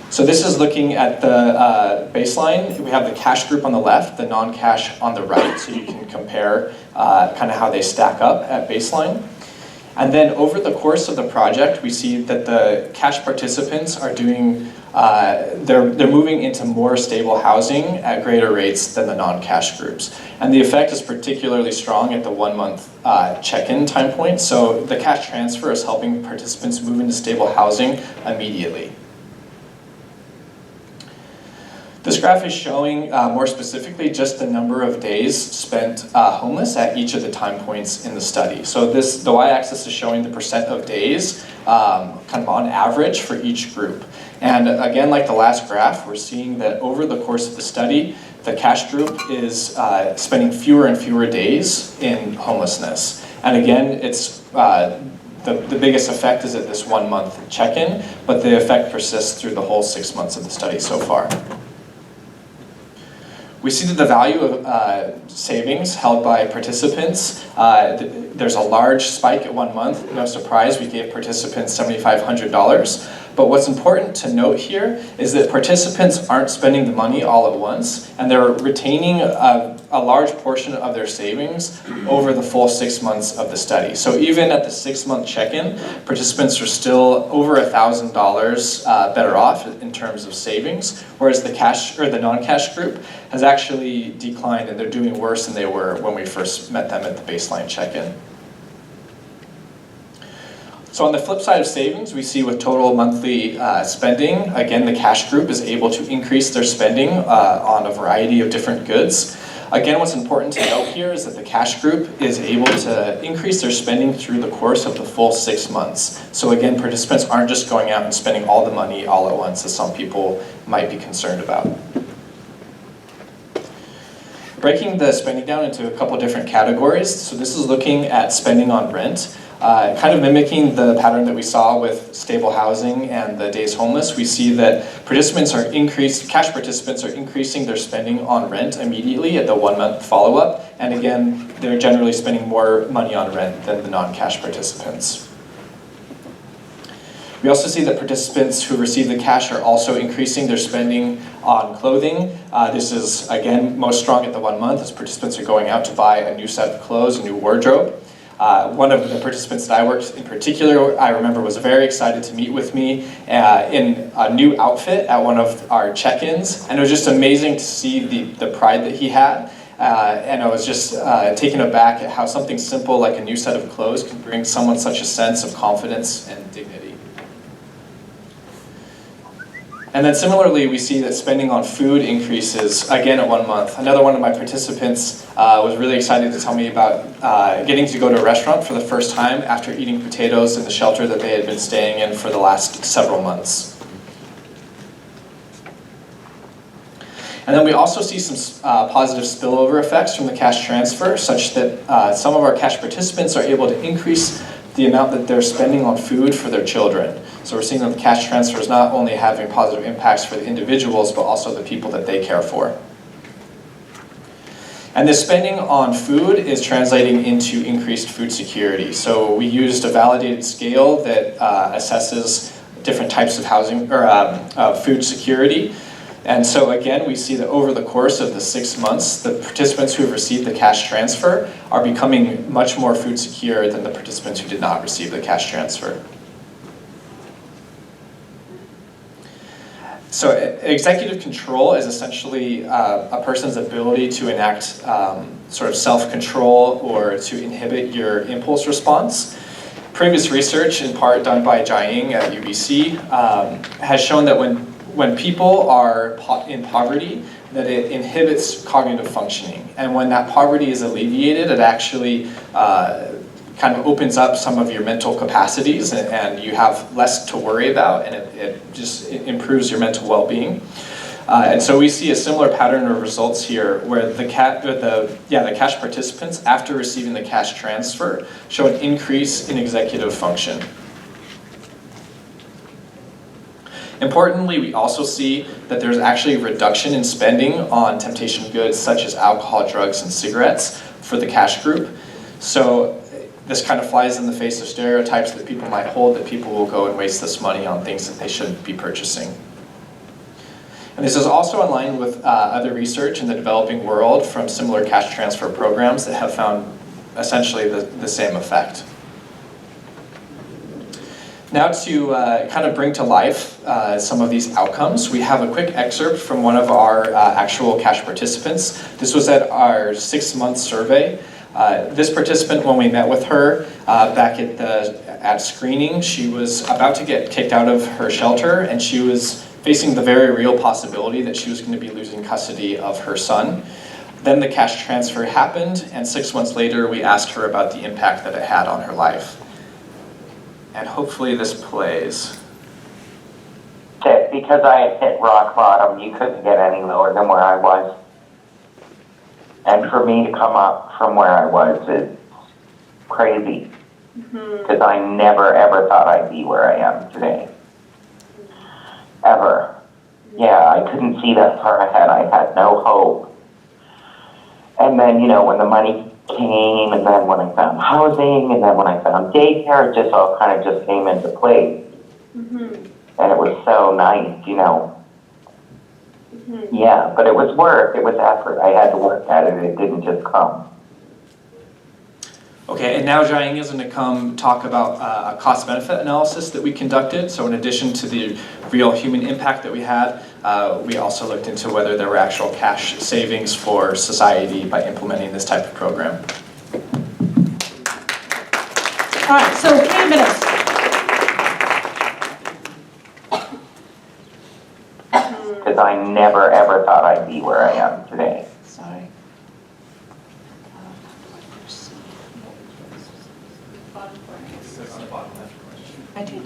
So this is looking at the baseline. We have the cash group on the left, the non-cash on the right, so you can compare kind of how they stack up at baseline. And then over the course of the project, we see that the cash participants are doing, they're moving into more stable housing at greater rates than the non-cash groups. And the effect is particularly strong at the 1-month check-in time point. So the cash transfer is helping participants move into stable housing immediately. This graph is showing more specifically just the number of days spent homeless at each of the time points in the study. So the y-axis is showing the percent of days kind of on average for each group. And again, like the last graph, we're seeing that over the course of the study, the cash group is spending fewer and fewer days in homelessness. And again, it's the biggest effect is at this 1-month check-in, but the effect persists through the whole 6 months of the study so far. We see that the value of savings held by participants, there's a large spike at 1 month. No surprise, we gave participants $7,500. But what's important to note here is that participants aren't spending the money all at once, and they're retaining a large portion of their savings over the full 6 months of the study. So even at the 6-month check-in, participants are still over $1,000 better off in terms of savings, whereas the cash or the non-cash group has actually declined, and they're doing worse than they were when we first met them at the baseline check-in. So on the flip side of savings, we see with total monthly spending, again, the cash group is able to increase their spending on a variety of different goods. Again, what's important to note here is that the cash group is able to increase their spending through the course of the full 6 months. So again, participants aren't just going out and spending all the money all at once, as some people might be concerned about. Breaking the spending down into a couple different categories. So this is looking at spending on rent. Kind of mimicking the pattern that we saw with stable housing and the days homeless, we see that cash participants are increasing their spending on rent immediately at the 1-month follow-up, and again, they're generally spending more money on rent than the non-cash participants. We also see that participants who receive the cash are also increasing their spending on clothing. This is, again, most strong at the 1 month as participants are going out to buy a new set of clothes, a new wardrobe. One of the participants that I worked in particular, I remember, was very excited to meet with me in a new outfit at one of our check-ins, and it was just amazing to see the pride that he had. And I was just taken aback at how something simple like a new set of clothes can bring someone such a sense of confidence and dignity. And then similarly, we see that spending on food increases again at 1 month. Another one of my participants was really excited to tell me about getting to go to a restaurant for the first time after eating potatoes in the shelter that they had been staying in for the last several months. And then we also see some positive spillover effects from the cash transfer, such that some of our cash participants are able to increase the amount that they're spending on food for their children. So we're seeing that the cash transfer is not only having positive impacts for the individuals, but also the people that they care for. And this spending on food is translating into increased food security. So we used a validated scale that assesses different types of housing or food security. And so again, we see that over the course of the 6 months, the participants who have received the cash transfer are becoming much more food secure than the participants who did not receive the cash transfer. So executive control is essentially a person's ability to enact sort of self-control or to inhibit your impulse response. Previous research, in part done by Jiaying at UBC, has shown that when people are in poverty, that it inhibits cognitive functioning. And when that poverty is alleviated, it actually kind of opens up some of your mental capacities, and you have less to worry about, and it just improves your mental well-being. And so we see a similar pattern of results here, where the cash participants, after receiving the cash transfer, show an increase in executive function. Importantly, we also see that there's actually a reduction in spending on temptation goods such as alcohol, drugs, and cigarettes for the cash group. So this kind of flies in the face of stereotypes that people might hold, that people will go and waste this money on things that they shouldn't be purchasing. And this is also in line with other research in the developing world from similar cash transfer programs that have found essentially the same effect. Now to kind of bring to life some of these outcomes, we have a quick excerpt from one of our actual cash participants. This was at our 6-month survey. This participant, when we met with her back at screening, she was about to get kicked out of her shelter, and she was facing the very real possibility that she was going to be losing custody of her son. Then the cash transfer happened, and 6 months later, we asked her about the impact that it had on her life. And hopefully this plays. Because I had hit rock bottom, you couldn't get any lower than where I was. And for me to come up from where I was is crazy. Because I never, ever thought I'd be where I am today. Ever. Yeah, I couldn't see that far ahead. I had no hope. And then, you know, when the money came, and then when I found housing, and then when I found daycare, it just all kind of just came into place. And it was so nice, you know. Yeah, but it was work, it was effort. I had to work at it, it didn't just come. Okay, and now Jiaying is going to come talk about a cost-benefit analysis that we conducted. So in addition to the real human impact that we had, we also looked into whether there were actual cash savings for society by implementing this type of program. All right, so 3 minutes. Because I never, ever thought I'd be where I am today. Sorry. I did.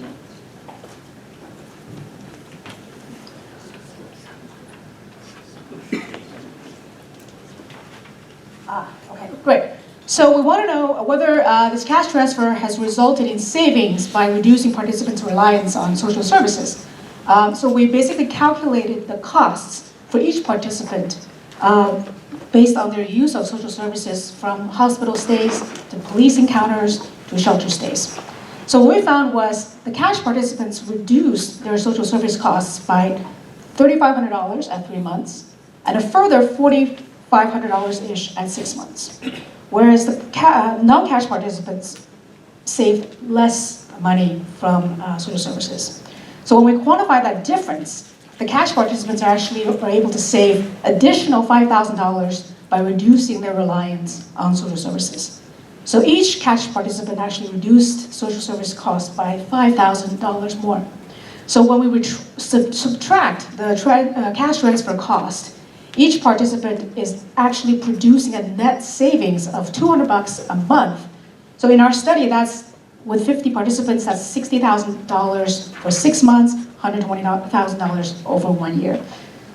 Okay, great. So we want to know whether this cash transfer has resulted in savings by reducing participants' reliance on social services. So we basically calculated the costs for each participant based on their use of social services, from hospital stays to police encounters to shelter stays. So what we found was the cash participants reduced their social service costs by $3,500 at 3 months and a further $4,500-ish at 6 months. Whereas the non-cash participants saved less money from social services. So when we quantify that difference, the cash participants are able to save additional $5,000 by reducing their reliance on social services. So each cash participant actually reduced social service costs by $5,000 more. So when we subtract the cash transfer cost, each participant is actually producing a net savings of $200 a month. So in our study, that's with 50 participants, that's $60,000 for 6 months, $120,000 over 1 year.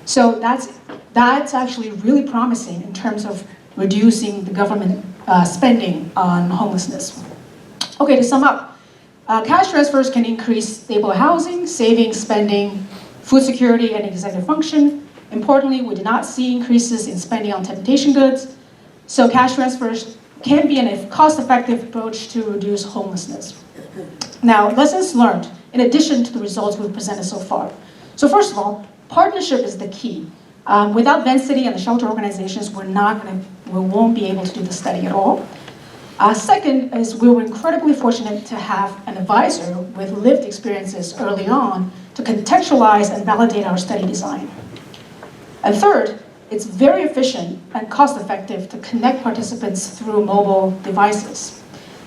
So that's That's actually really promising in terms of reducing the government spending on homelessness. Okay, to sum up, cash transfers can increase stable housing, savings, spending, food security, and executive function. Importantly, we did not see increases in spending on temptation goods, so cash transfers can be a cost-effective approach to reduce homelessness. Now, lessons learned, in addition to the results we've presented so far. So first of all, partnership is the key. Without Vancity and the shelter organizations, we won't be able to do the study at all. Second is we were incredibly fortunate to have an advisor with lived experiences early on to contextualize and validate our study design. And third, it's very efficient and cost-effective to connect participants through mobile devices.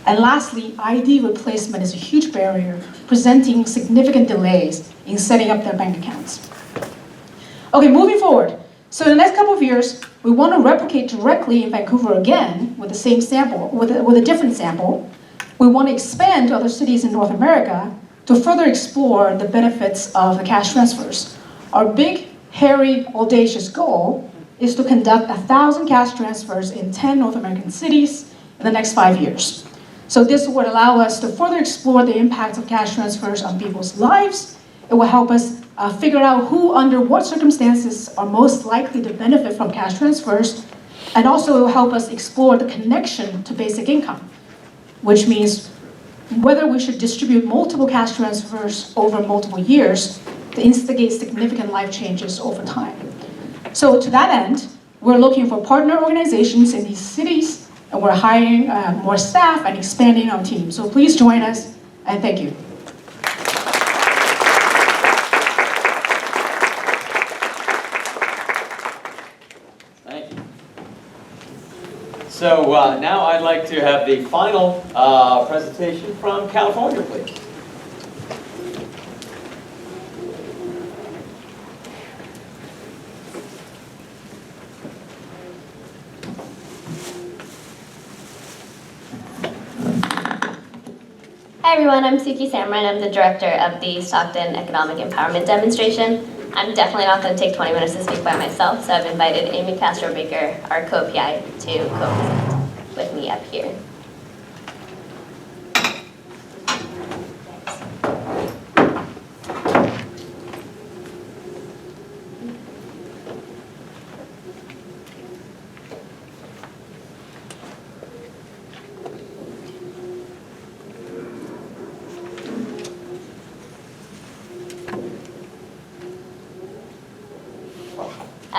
And lastly, ID replacement is a huge barrier, presenting significant delays in setting up their bank accounts. Okay, moving forward. So in the next couple of years, we want to replicate directly in Vancouver again with the same sample, with a different sample. We want to expand to other cities in North America to further explore the benefits of the cash transfers. Our big, hairy, audacious goal is to conduct 1,000 cash transfers in 10 North American cities in the next 5 years. So this would allow us to further explore the impact of cash transfers on people's lives. It will help us figure out who, under what circumstances, are most likely to benefit from cash transfers, and also it will help us explore the connection to basic income, which means whether we should distribute multiple cash transfers over multiple years to instigate significant life changes over time. So to that end, we're looking for partner organizations in these cities, and we're hiring more staff and expanding our team. So please join us, and thank you. Thank you. So now I'd like to have the final presentation from California, please. Hi everyone, I'm Sukhi Samra and I'm the director of the Stockton Economic Empowerment Demonstration. I'm definitely not going to take 20 minutes to speak by myself, so I've invited Amy Castro-Baker, our co-PI, to co-present with me up here.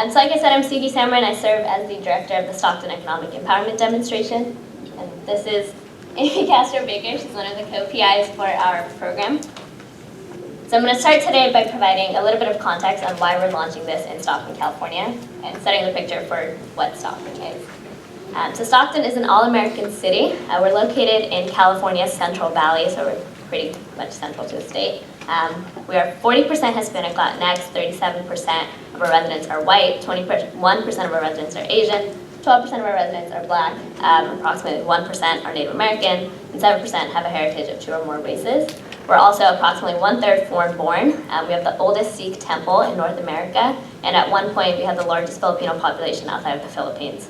So like I said, I'm Sukhi Samra and I serve as the director of the Stockton Economic Empowerment Demonstration. And this is Amy Castro-Baker. She's one of the co-PIs for our program. So I'm going to start today by providing a little bit of context on why we're launching this in Stockton, California, and setting the picture for what Stockton is. So Stockton is an all-American city. We're located in California's Central Valley, so we're pretty much central to the state. We are 40% Hispanic Latinx, 37% of our residents are white, 21% of our residents are Asian, 12% of our residents are Black, approximately 1% are Native American, and 7% have a heritage of 2 or more races. We're also approximately 1/3 foreign-born. We have the oldest Sikh temple in North America, and at one point we had the largest Filipino population outside of the Philippines.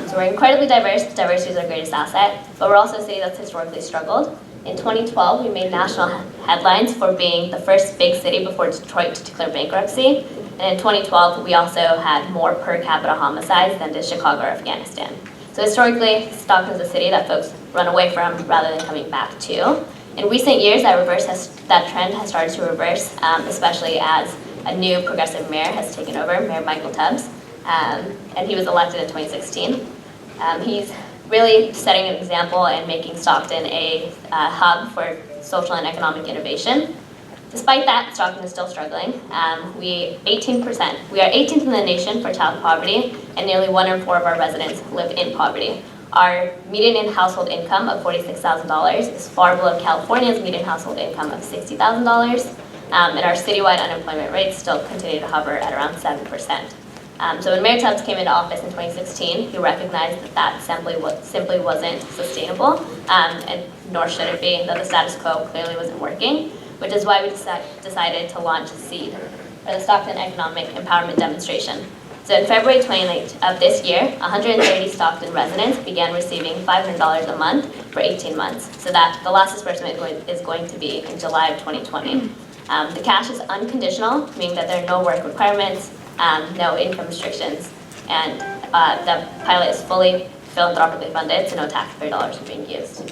So we're incredibly diverse. Diversity is our greatest asset, but we're also a city that's historically struggled. In 2012, we made national headlines for being the first big city before Detroit to declare bankruptcy. And in 2012, we also had more per capita homicides than did Chicago or Afghanistan. So historically, Stockton is a city that folks run away from rather than coming back to. In recent years, that trend has started to reverse, especially as a new progressive mayor has taken over, Mayor Michael Tubbs, and he was elected in 2016. He's really setting an example and making Stockton a hub for social and economic innovation. Despite that, Stockton is still struggling. We are 18th in the nation for child poverty, and nearly 1 in 4 of our residents live in poverty. Our median household income of $46,000 is far below California's median household income of $60,000, and our citywide unemployment rates still continue to hover at around 7%. So when Mayor Tubbs came into office in 2016, he recognized that simply wasn't sustainable, and nor should it be, that the status quo clearly wasn't working, which is why we decided to launch SEED, or the Stockton Economic Empowerment Demonstration. So in February 29th of this year, 130 Stockton residents began receiving $500 a month for 18 months. So that the last disbursement is going to be in July of 2020. The cash is unconditional, meaning that there are no work requirements, no income restrictions, and the pilot is fully philanthropically funded, so no taxpayer dollars are being used.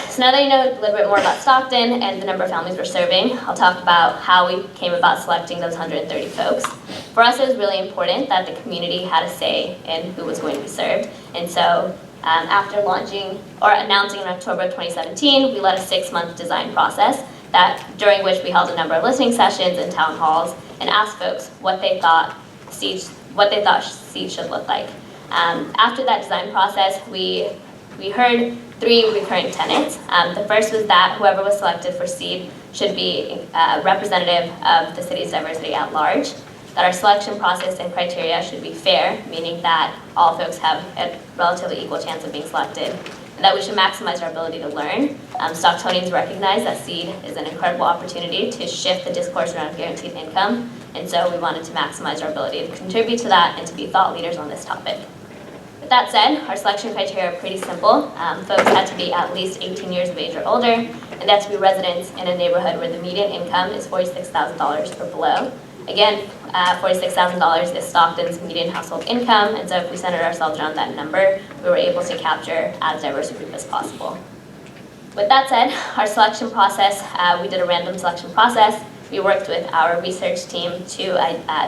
So now that you know a little bit more about Stockton and the number of families we're serving, I'll talk about how we came about selecting those 130 folks. For us, it was really important that the community had a say in who was going to be served. And so after launching or announcing in October of 2017, we led a 6-month design process during which we held a number of listening sessions and town halls and asked folks what they thought Seed should look like. After that design process, we heard 3 recurring tenets. The first was that whoever was selected for Seed should be representative of the city's diversity at large, that our selection process and criteria should be fair, meaning that all folks have a relatively equal chance of being selected, and that we should maximize our ability to learn. Stocktonians recognize that Seed is an incredible opportunity to shift the discourse around guaranteed income, and so we wanted to maximize our ability to contribute to that and to be thought leaders on this topic. With that said, our selection criteria are pretty simple. Folks had to be at least 18 years of age or older, and they had to be residents in a neighborhood where the median income is $46,000 or below. Again, $46,000 is Stockton's median household income, and so if we centered ourselves around that number, we were able to capture as diverse a group as possible. With that said, our selection process, we did a random selection process. We worked with our research team to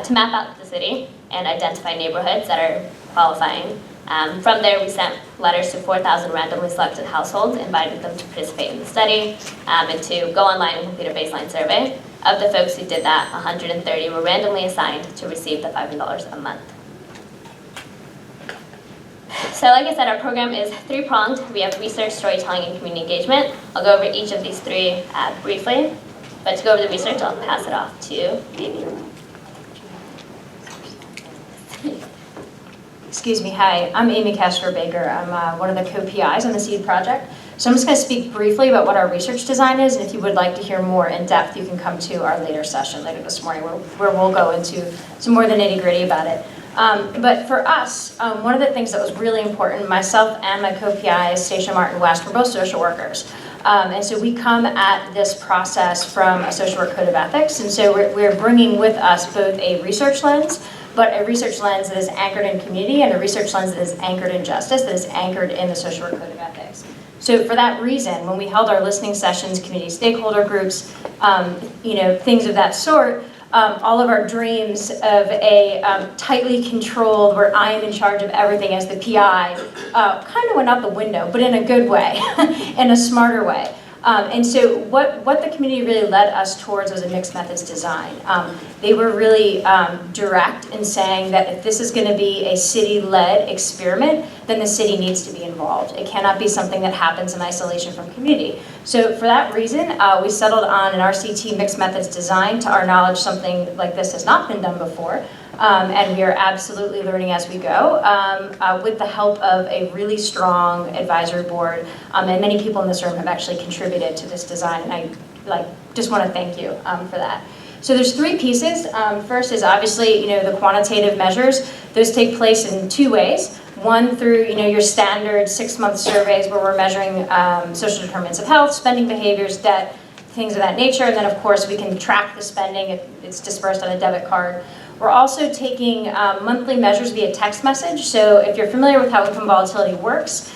map out the city and identify neighborhoods that are qualifying. From there, we sent letters to 4,000 randomly selected households, invited them to participate in the study, and to go online and complete a baseline survey. Of the folks who did that, 130 were randomly assigned to receive the $500 a month. So like I said, our program is 3-pronged. We have research, storytelling, and community engagement. I'll go over each of these 3 briefly, but to go over the research, I'll pass it off to Amy. Excuse me, hi, I'm Amy Castro-Baker. I'm one of the co-PIs on the SEED project. So I'm just going to speak briefly about what our research design is, and if you would like to hear more in depth, you can come to our later session later this morning where we'll go into some more of the nitty-gritty about it. But for us, one of the things that was really important, myself and my co-PI, Stacia Martin West, we're both social workers. And so we come at this process from a social work code of ethics, and so we're bringing with us both a research lens, but a research lens that is anchored in community and a research lens that is anchored in justice, that is anchored in the social work code of ethics. So for that reason, when we held our listening sessions, community stakeholder groups, things of that sort, all of our dreams of a tightly controlled, where I am in charge of everything as the PI, kind of went out the window, but in a good way, in a smarter way. And so what the community really led us towards was a mixed methods design. They were really direct in saying that if this is going to be a city-led experiment, then the city needs to be involved. It cannot be something that happens in isolation from community. So for that reason, we settled on an RCT mixed methods design. To our knowledge, something like this has not been done before. And we are absolutely learning as we go with the help of a really strong advisory board. And many people in this room have actually contributed to this design, and I just want to thank you for that. So there's 3 pieces. First is obviously the quantitative measures. Those take place in 2 ways. One through your standard 6-month surveys where we're measuring social determinants of health, spending behaviors, debt, things of that nature. And then of course we can track the spending if it's dispersed on a debit card. We're also taking monthly measures via text message. So if you're familiar with how income volatility works,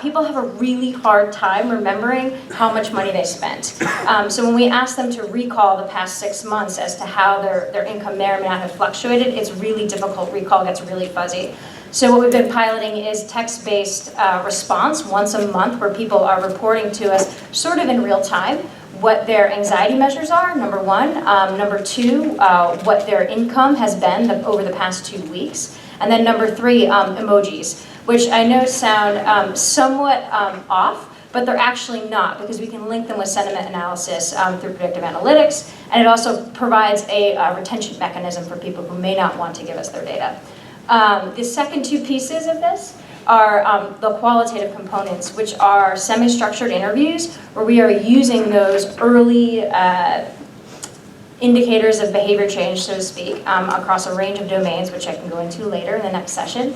people have a really hard time remembering how much money they spent. So when we ask them to recall the past 6 months as to how their income may or may not have fluctuated, it's really difficult. Recall gets really fuzzy. So what we've been piloting is text-based response once a month where people are reporting to us sort of in real time what their anxiety measures are, number 1. Number 2, what their income has been over the past 2 weeks. And then number 3, emojis, which I know sound somewhat off, but they're actually not, because we can link them with sentiment analysis through predictive analytics, and it also provides a retention mechanism for people who may not want to give us their data. The second 2 pieces of this are the qualitative components, which are semi-structured interviews, where we are using those early indicators of behavior change, so to speak, across a range of domains, which I can go into later in the next session,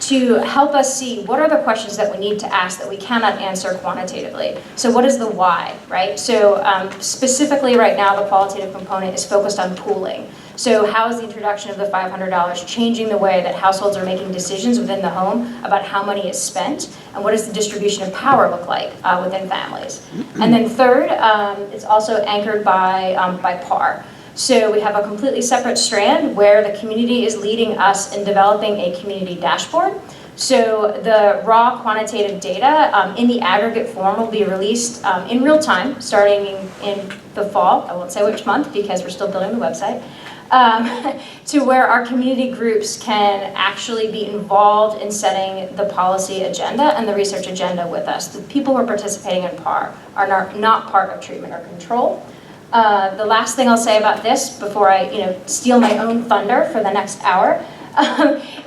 to help us see what are the questions that we need to ask that we cannot answer quantitatively. So what is the why, right? So specifically right now, the qualitative component is focused on pooling. So how is the introduction of the $500 changing the way that households are making decisions within the home about how money is spent, and what does the distribution of power look like within families? And then third, it's also anchored by PAR. So we have a completely separate strand where the community is leading us in developing a community dashboard. So the raw quantitative data in the aggregate form will be released in real time, starting in the fall. I won't say which month because we're still building the website. To where our community groups can actually be involved in setting the policy agenda and the research agenda with us. The people who are participating in PAR are not part of treatment or control. The last thing I'll say about this before I steal my own thunder for the next hour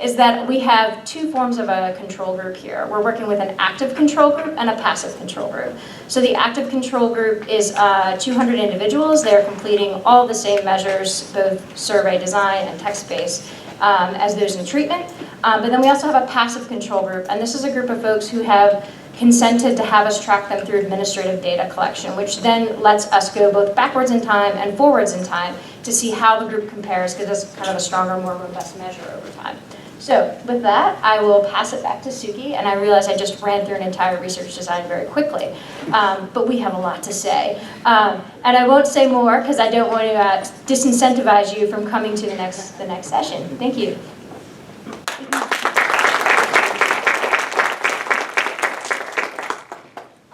is that we have two forms of a control group here. We're working with an active control group and a passive control group. So the active control group is 200 individuals. They're completing all the same measures, both survey design and text-based, as those in treatment. But then we also have a passive control group, and this is a group of folks who have consented to have us track them through administrative data collection, which then lets us go both backwards in time and forwards in time to see how the group compares, because it's kind of a stronger, more robust measure over time. So with that, I will pass it back to Sukhi, and I realize I just ran through an entire research design very quickly, but we have a lot to say. And I won't say more because I don't want to disincentivize you from coming to the next session. Thank you.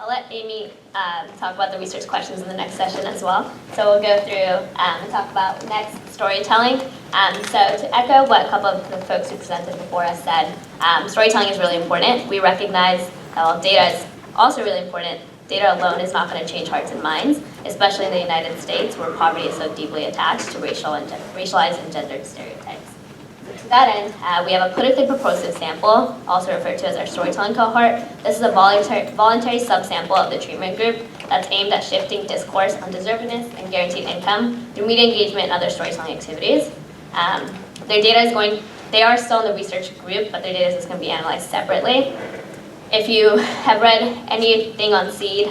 Let Amy talk about the research questions in the next session as well. So we'll go through and talk about next storytelling. So to echo what a couple of the folks who presented before us said, storytelling is really important. We recognize that data is also really important. Data alone is not going to change hearts and minds, especially in the United States where poverty is so deeply attached to racialized and gendered stereotypes. To that end, we have a politically propulsive sample, also referred to as our storytelling cohort. This is a voluntary subsample of the treatment group that's aimed at shifting discourse on deservedness and guaranteed income through media engagement and other storytelling activities. Their data they are still in the research group, but their data is going to be analyzed separately. If you have read anything on SEED,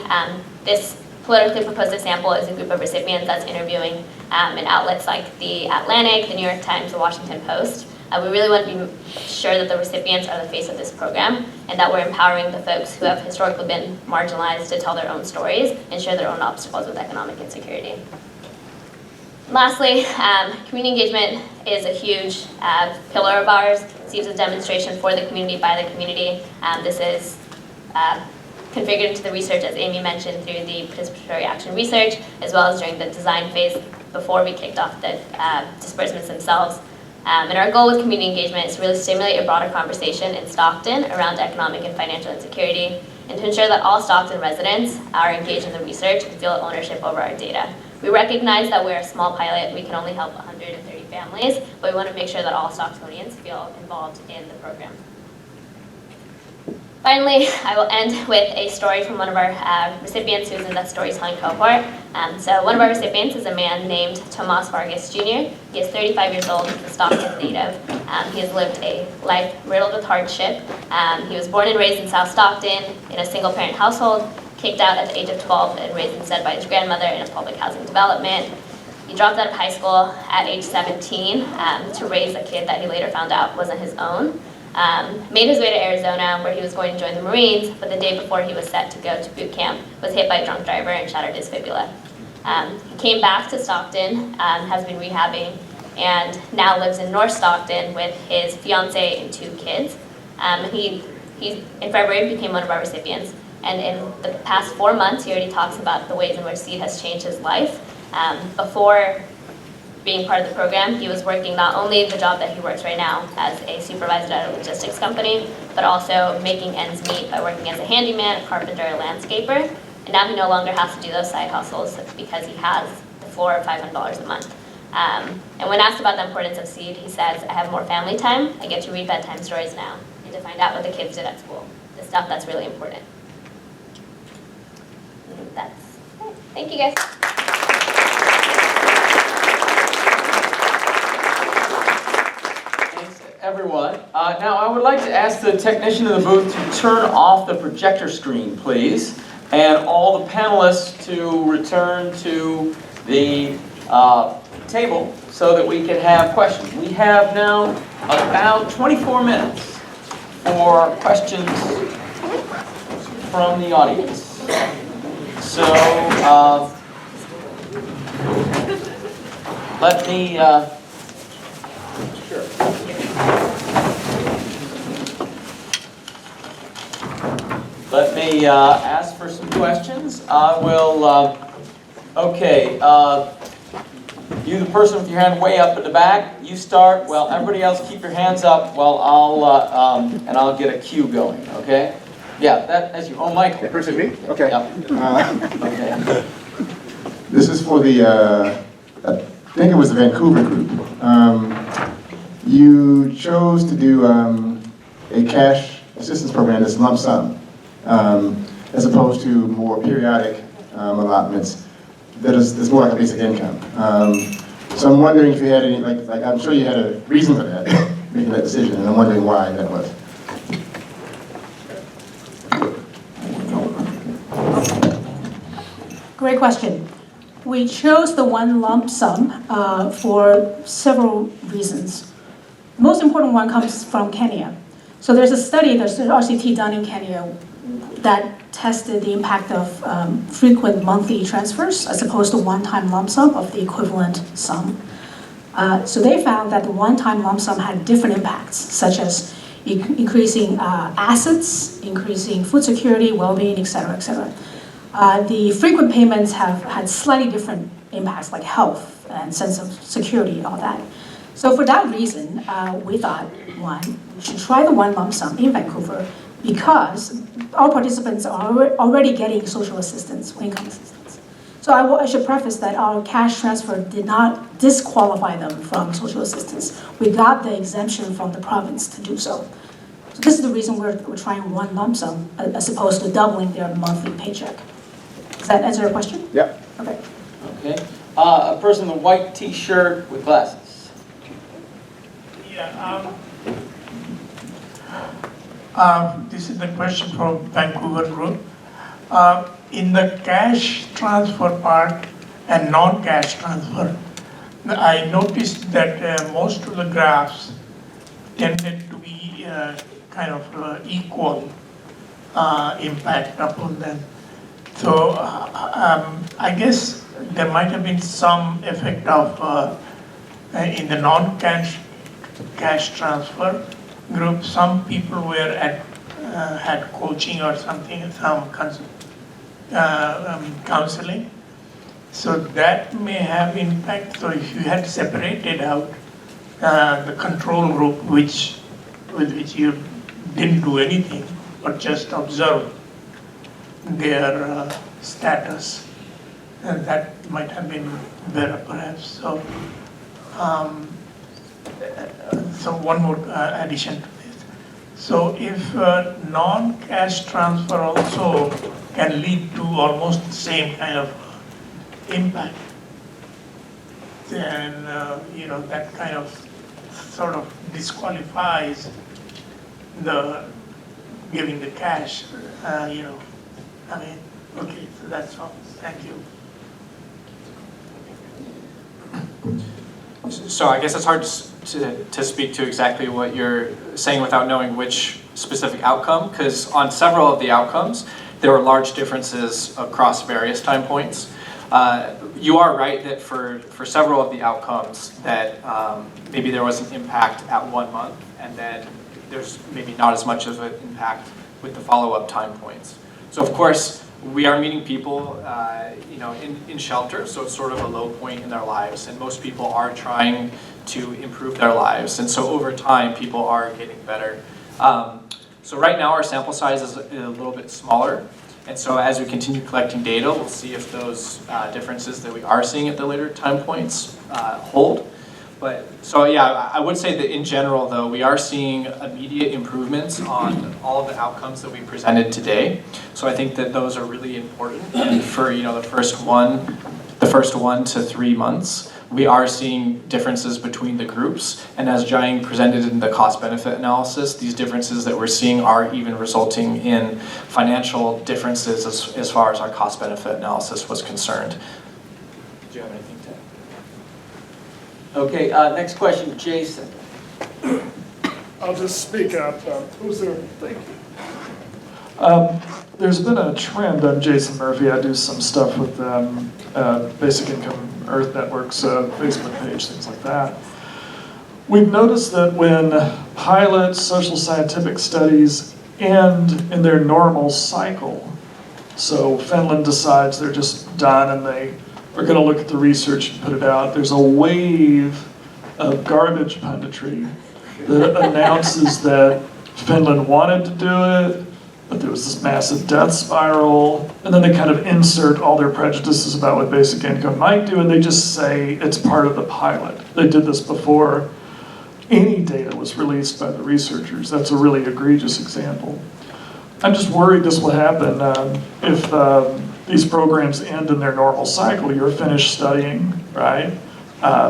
this politically propulsive sample is a group of recipients that's interviewing in outlets like The Atlantic, The New York Times, The Washington Post. We really want to be sure that the recipients are the face of this program and that we're empowering the folks who have historically been marginalized to tell their own stories and share their own obstacles with economic insecurity. Lastly, community engagement is a huge pillar of ours. It's a demonstration for the community, by the community. This is configured into the research, as Amy mentioned, through the participatory action research, as well as during the design phase before we kicked off the disbursements themselves. And our goal with community engagement is to really stimulate a broader conversation in Stockton around economic and financial insecurity, and to ensure that all Stockton residents are engaged in the research and feel ownership over our data. We recognize that we're a small pilot, we can only help 130 families, but we want to make sure that all Stocktonians feel involved in the program. Finally, I will end with a story from one of our recipients who's in the storytelling cohort. So one of our recipients is a man named Tomas Vargas Jr. He is 35 years old, he's a Stockton native. He has lived a life riddled with hardship. He was born and raised in South Stockton in a single-parent household, kicked out at the age of 12 and raised instead by his grandmother in a public housing development. He dropped out of high school at age 17 to raise a kid that he later found out wasn't his own. Made his way to Arizona where he was going to join the Marines, but the day before he was set to go to boot camp was hit by a drunk driver and shattered his fibula. He came back to Stockton, has been rehabbing, and now lives in North Stockton with his fiance and 2 kids. He in February became one of our recipients, and in the past 4 months he already talks about the ways in which SEED has changed his life. Before being part of the program, he was working not only the job that he works right now as a supervisor at a logistics company, but also making ends meet by working as a handyman, a carpenter, a landscaper. And now he no longer has to do those side hustles because he has the floor of $500 a month. And when asked about the importance of SEED, he says, I have more family time, I get to read bedtime stories now, and to find out what the kids did at school. The stuff that's really important. And that's it. Thank you guys. everyone. Now, I would like to ask the technician in the booth to turn off the projector screen, please, and all the panelists to return to the table so that we can have questions. We have now about 24 minutes for questions from the audience. So, let me, sure. Let me ask for some questions. I will, okay, you, the person with your hand way up at the back, you start. Well, everybody else keep your hands up while I'll get a cue going, okay? Yeah, that's you. Oh, Michael. The person me? Okay. Yep. Okay. This is for the, I think it was the Vancouver group. You chose to do a cash assistance program that's lump sum, as opposed to more periodic allotments that is more like a basic income. So I'm wondering if you had any, like I'm sure you had a reason for that, making that decision, and I'm wondering why that was. Great question. We chose the one lump sum for several reasons. Most important one comes from Kenya. So there's a study, there's an RCT done in Kenya that tested the impact of frequent monthly transfers as opposed to one-time lump sum of the equivalent sum. So they found that the one-time lump sum had different impacts, such as increasing assets, increasing food security, well-being, et cetera, et cetera. The frequent payments have had slightly different impacts, like health and sense of security, all that. So for that reason, we thought, one, we should try the one lump sum in Vancouver because our participants are already getting social assistance, income assistance. So I should preface that our cash transfer did not disqualify them from social assistance. We got the exemption from the province to do so. So this is the reason we're trying one lump sum as opposed to doubling their monthly paycheck. Does that answer your question? Yeah. Okay. Okay. A person in the white T-shirt with glasses. Yeah. This is the question from Vancouver group. In the cash transfer part and non-cash transfer, I noticed that most of the graphs tended to be kind of equal impact upon them. So I guess there might have been some effect of in the non-cash transfer group. Some people were had coaching or something, some counseling. So that may have impact. So if you had separated out the control group, with which you didn't do anything but just observe their status, and that might have been better perhaps. So, so one more addition to this. So if non-cash transfer also can lead to almost the same kind of impact, then that kind of sort of disqualifies the giving the cash. Okay, so that's all. Thank you. So I guess it's hard to speak to exactly what you're saying without knowing which specific outcome, because on several of the outcomes, there were large differences across various time points. You are right that for several of the outcomes that maybe there was an impact at 1 month, and then there's maybe not as much of an impact with the follow-up time points. So of course, we are meeting people in shelter, so it's sort of a low point in their lives, and most people are trying to improve their lives, and so over time, people are getting better. So right now, our sample size is a little bit smaller, and so as we continue collecting data, we'll see if those differences that we are seeing at the later time points hold. But so yeah, I would say that in general, though, we are seeing immediate improvements on all of the outcomes that we presented today. So I think that those are really important, and for the first 1 to 3 months. we are seeing differences between the groups, and as Jiaying presented in the cost-benefit analysis, these differences that we're seeing are even resulting in financial differences as far as our cost-benefit analysis was concerned. Do you have anything to add? Okay, next question, Jason. I'll just speak up. Who's there? Thank you. There's been a trend. I'm Jason Murphy. I do some stuff with Basic Income Earth Network's Facebook page, things like that. We've noticed that when pilot social scientific studies end in their normal cycle, so Finland decides they're just done and they are going to look at the research and put it out, there's a wave of garbage punditry that announces that Finland wanted to do it, but there was this massive death spiral, and then they kind of insert all their prejudices about what basic income might do, and they just say it's part of the pilot. They did this before any data was released by the researchers. That's a really egregious example. I'm just worried this will happen if these programs end in their normal cycle. You're finished studying, right?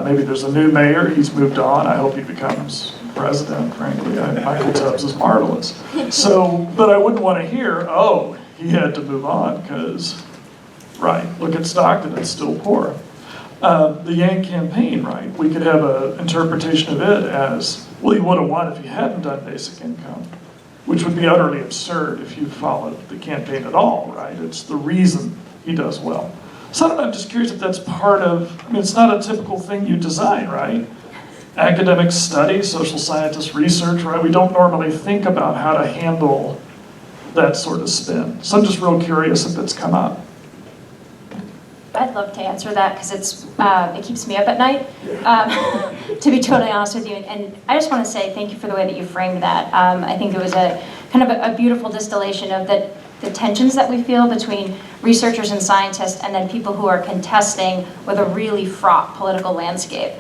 Maybe there's a new mayor, he's moved on. I hope he becomes president, frankly. Michael Tubbs is marvelous. So, but I wouldn't want to hear, oh, he had to move on because, right, look at Stockton, it's still poor. The Yang campaign, right, we could have an interpretation of it as, well, he would have won if he hadn't done basic income, which would be utterly absurd if you followed the campaign at all, right? It's the reason he does well. So I don't know, I'm just curious if that's part of, I mean, it's not a typical thing you design, right? Academic study, social scientist research, right? We don't normally think about how to handle that sort of spin. So I'm just real curious if it's come up. I'd love to answer that because it keeps me up at night, to be totally honest with you. And I just want to say thank you for the way that you framed that. I think it was a kind of a beautiful distillation of the tensions that we feel between researchers and scientists and then people who are contesting with a really fraught political landscape.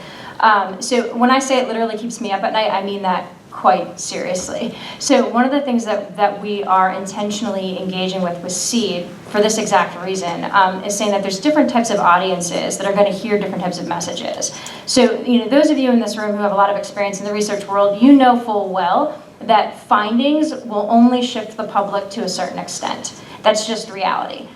So when I say it literally keeps me up at night, I mean that quite seriously. So one of the things that we are intentionally engaging with SEED for this exact reason is saying that there's different types of audiences that are going to hear different types of messages. So, you know, those of you in this room who have a lot of experience in the research world, you know full well that findings will only shift the public to a certain extent. That's just reality.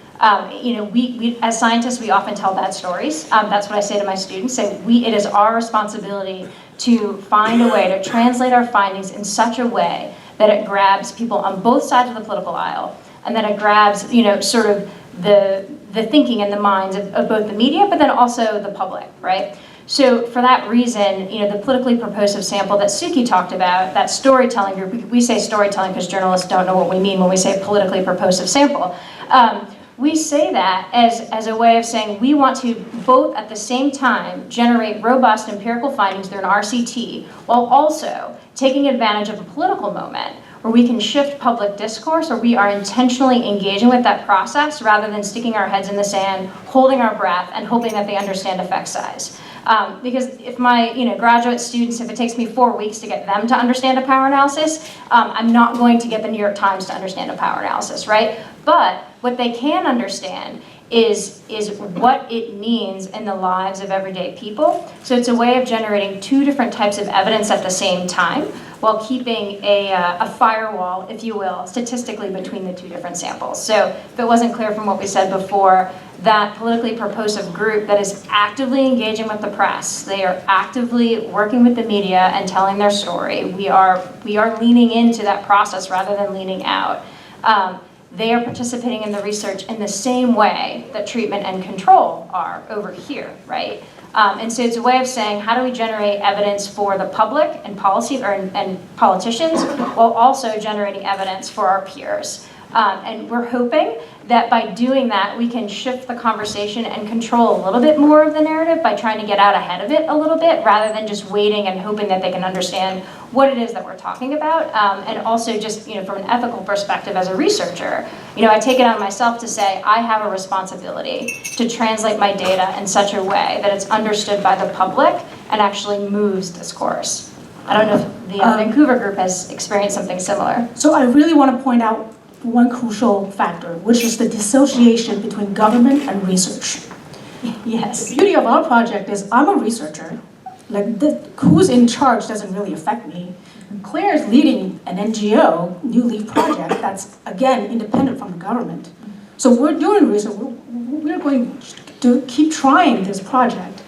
You know, we as scientists, we often tell bad stories. That's what I say to my students. Say, it is our responsibility to find a way to translate our findings in such a way that it grabs people on both sides of the political aisle, and that it grabs, you know, sort of the thinking and the minds of both the media, but then also the public, right? So for that reason, you know, the politically propulsive sample that Sukhi talked about, that storytelling group, we say storytelling because journalists don't know what we mean when we say politically propulsive sample. We say that as a way of saying we want to both at the same time generate robust empirical findings through an RCT while also taking advantage of a political moment where we can shift public discourse, or we are intentionally engaging with that process rather than sticking our heads in the sand, holding our breath, and hoping that they understand effect size. Because if my graduate students, if it takes me 4 weeks to get them to understand a power analysis, I'm not going to get the New York Times to understand a power analysis, right? But what they can understand is what it means in the lives of everyday people. So it's a way of generating two different types of evidence at the same time while keeping a firewall, if you will, statistically between the two different samples. So if it wasn't clear from what we said before, that politically propulsive group that is actively engaging with the press, they are actively working with the media and telling their story. We are leaning into that process rather than leaning out. They are participating in the research in the same way that treatment and control are over here, right? And so it's a way of saying, how do we generate evidence for the public and and politicians while also generating evidence for our peers? And we're hoping that by doing that, we can shift the conversation and control a little bit more of the narrative by trying to get out ahead of it a little bit rather than just waiting and hoping that they can understand what it is that we're talking about. And also just, from an ethical perspective as a researcher, I take it on myself to say I have a responsibility to translate my data in such a way that it's understood by the public and actually moves discourse. I don't know if the Vancouver group has experienced something similar. So I really want to point out one crucial factor, which is the dissociation between government and research. Yes. The beauty of our project is I'm a researcher. Like, who's in charge doesn't really affect me. Claire is leading an NGO, New Leaf Project, that's, again, independent from the government. So we're doing research. We're going to keep trying this project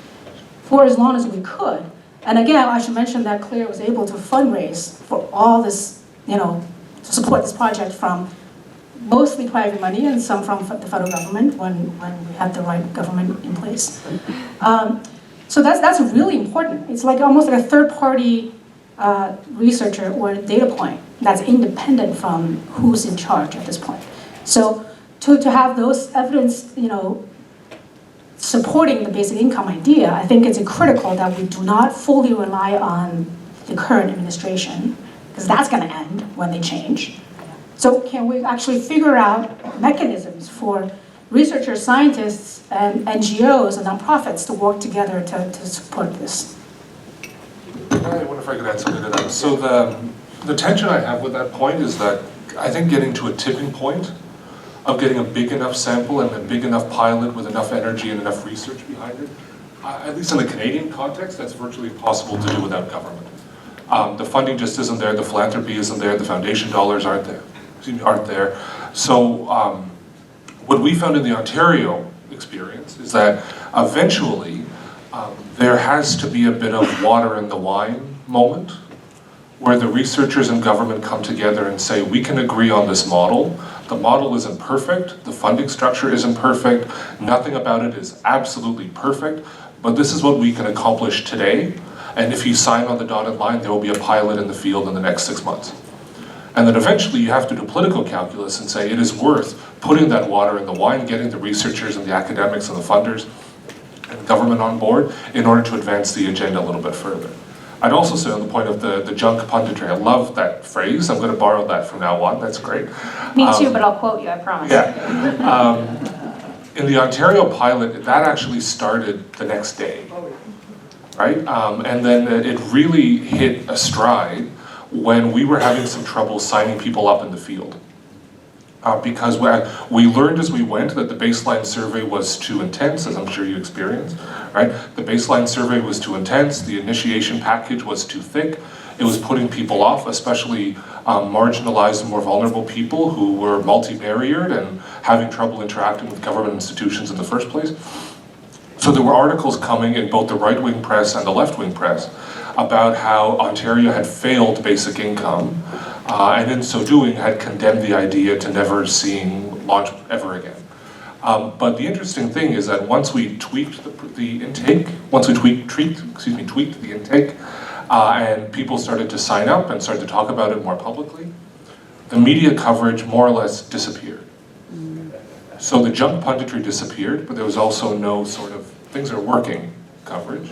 for as long as we could. And again, I should mention that Claire was able to fundraise for all this, to support this project from mostly private money and some from the federal government when we had the right government in place. So that's really important. It's like almost like a third-party researcher or data point that's independent from who's in charge at this point. So to have those evidence, supporting the basic income idea, I think it's critical that we do not fully rely on the current administration, because that's going to end when they change. So can we actually figure out mechanisms for researchers, scientists, and NGOs and nonprofits to work together to support this? I wonder if I could add something to that. So the tension I have with that point is that I think getting to a tipping point of getting a big enough sample and a big enough pilot with enough energy and enough research behind it, at least in the Canadian context, that's virtually impossible to do without government. The funding just isn't there, the philanthropy isn't there, the foundation dollars aren't there. So what we found in the Ontario experience is that eventually there has to be a bit of water in the wine moment, where the researchers and government come together and say, we can agree on this model. The model isn't perfect, the funding structure isn't perfect, nothing about it is absolutely perfect, but this is what we can accomplish today, and if you sign on the dotted line, there will be a pilot in the field in the next 6 months. And then eventually you have to do political calculus and say it is worth putting that water in the wine, getting the researchers and the academics and the funders and the government on board in order to advance the agenda a little bit further. I'd also say on the point of the junk punditry, I love that phrase. I'm going to borrow that from now on. That's great. Me too, but I'll quote you, I promise. Yeah. In the Ontario pilot, that actually started the next day, right? And then it really hit a stride when we were having some trouble signing people up in the field. Because we learned as we went that the baseline survey was too intense, as I'm sure you experienced, right? The baseline survey was too intense, the initiation package was too thick, it was putting people off, especially marginalized and more vulnerable people who were multi-barriered and having trouble interacting with government institutions in the first place. So there were articles coming in both the right-wing press and the left-wing press about how Ontario had failed basic income, and in so doing had condemned the idea to never seeing launch ever again. But the interesting thing is that once we tweaked the intake, tweaked the intake, and people started to sign up and started to talk about it more publicly, the media coverage more or less disappeared. So the junk punditry disappeared, but there was also no sort of things are working coverage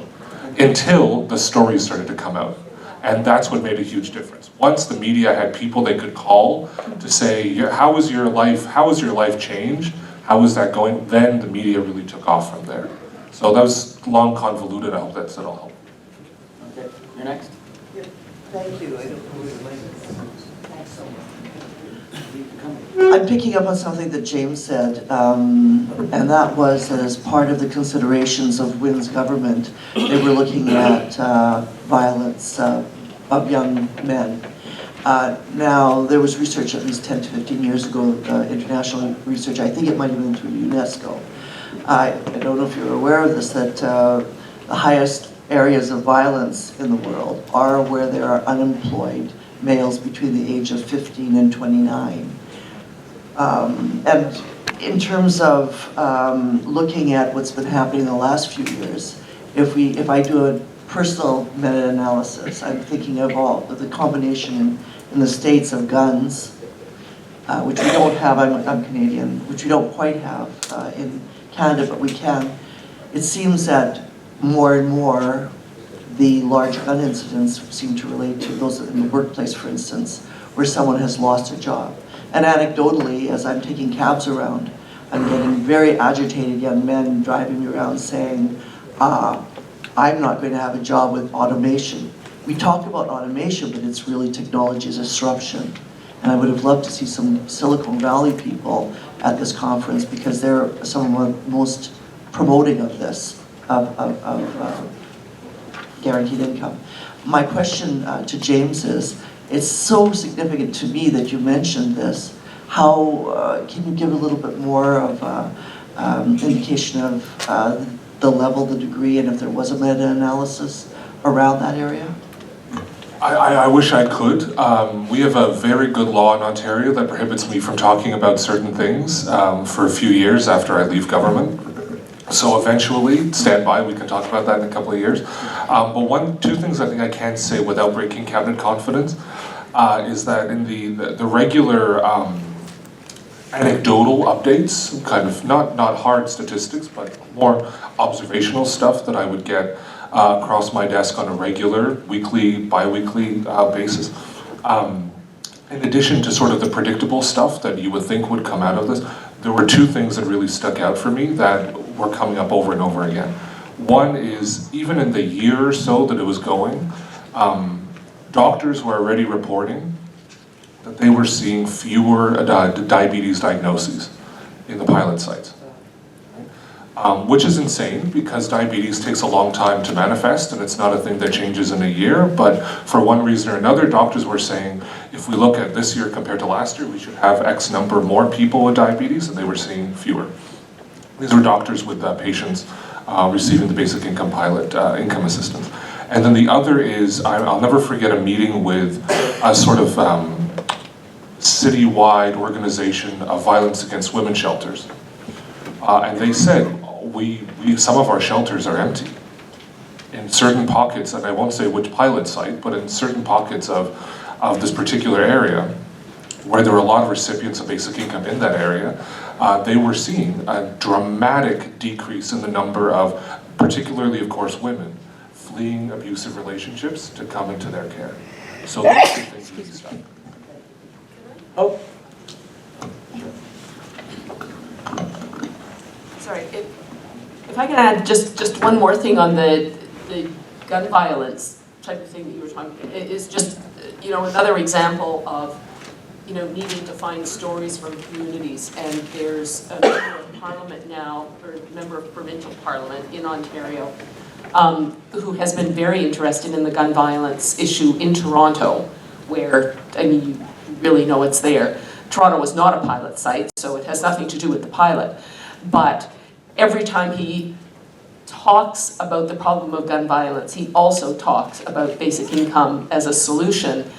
until the stories started to come out. And that's what made a huge difference. Once the media had people they could call to say, how was your life changed? How was that going? Then the media really took off from there. So that was long, convoluted. I hope that's at all helpful. Okay, you're next. Yeah, thank you. I don't know where the mic is. Thanks so much. I'm picking up on something that James said, and that was that as part of the considerations of WIN's government, they were looking at violence of young men. Now, there was research at least 10 to 15 years ago, international research, I think it might have been through UNESCO. I don't know if you're aware of this, that the highest areas of violence in the world are where there are unemployed males between the age of 15 and 29. And in terms of looking at what's been happening in the last few years, if I do a personal meta-analysis, I'm thinking of all of the combination in the States of guns, which we don't have, I'm Canadian, which we don't quite have in Canada, but we can. It seems that more and more the large gun incidents seem to relate to those in the workplace, for instance, where someone has lost a job. And anecdotally, as I'm taking cabs around, I'm getting very agitated young men driving me around saying, I'm not going to have a job with automation. We talk about automation, but it's really technology disruption. And I would have loved to see some Silicon Valley people at this conference because they're some of the most promoting of this, of guaranteed income. My question to James is, it's so significant to me that you mentioned this. How, can you give a little bit more of indication of the level, the degree, and if there was a meta-analysis around that area? I wish I could. We have a very good law in Ontario that prohibits me from talking about certain things for a few years after I leave government. So eventually, stand by, we can talk about that in a couple of years. But two things I think I can say without breaking cabinet confidence is that in the regular anecdotal updates, kind of not hard statistics, but more observational stuff that I would get across my desk on a regular, weekly, bi-weekly basis. In addition to sort of the predictable stuff that you would think would come out of this, there were two things that really stuck out for me that were coming up over and over again. One is, even in the year or so that it was going, doctors were already reporting that they were seeing fewer diabetes diagnoses in the pilot sites. Which is insane, because diabetes takes a long time to manifest, and it's not a thing that changes in a year, but for one reason or another, doctors were saying, if we look at this year compared to last year, we should have X number more people with diabetes, and they were seeing fewer. These were doctors with patients receiving the basic income pilot income assistance. And then the other is, I'll never forget a meeting with a sort of citywide organization of violence against women shelters. And they said, some of our shelters are empty. In certain pockets, and I won't say which pilot site, but in certain pockets of this particular area, where there were a lot of recipients of basic income in that area, they were seeing a dramatic decrease in the number of, particularly of course women, fleeing abusive relationships to come into their care. So those two things really stuck. Oh. Sorry, if I can add just one more thing on the gun violence type of thing that you were talking about, it is just, another example of, needing to find stories from communities. And there's a member of parliament now, or a member of provincial parliament in Ontario, who has been very interested in the gun violence issue in Toronto, where, you really know it's there. Toronto was not a pilot site, so it has nothing to do with the pilot. But every time he talks about the problem of gun violence, he also talks about basic income as a solution,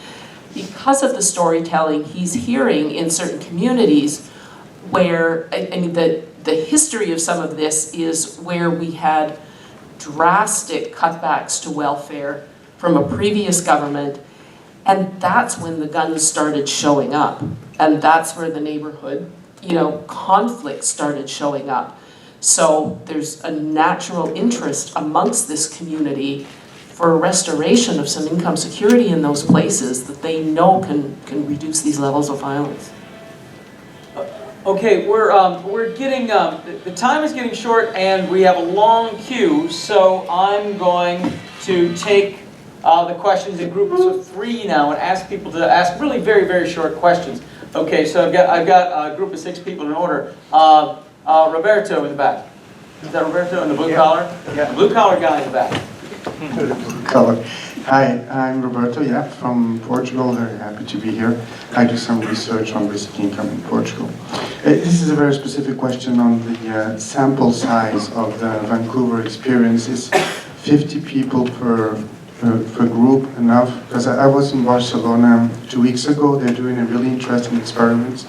because of the storytelling he's hearing in certain communities where, the history of some of this is where we had drastic cutbacks to welfare from a previous government, and that's when the guns started showing up. And that's where the neighborhood, conflict started showing up. So there's a natural interest amongst this community for a restoration of some income security in those places that they know can reduce these levels of violence. Okay, we're getting, the time is getting short and we have a long queue, so I'm going to take the questions in groups of 3 now and ask people to ask really very, very short questions. Okay, so I've got a group of 6 people in order. Roberto in the back. Is that Roberto in the blue collar? Yeah. The blue collar guy in the back. Hi, I'm Roberto, from Portugal. Very happy to be here. I do some research on basic income in Portugal. This is a very specific question on the sample size of the Vancouver experience. Is 50 people per group enough? Because I was in Barcelona 2 weeks ago. They're doing a really interesting experiment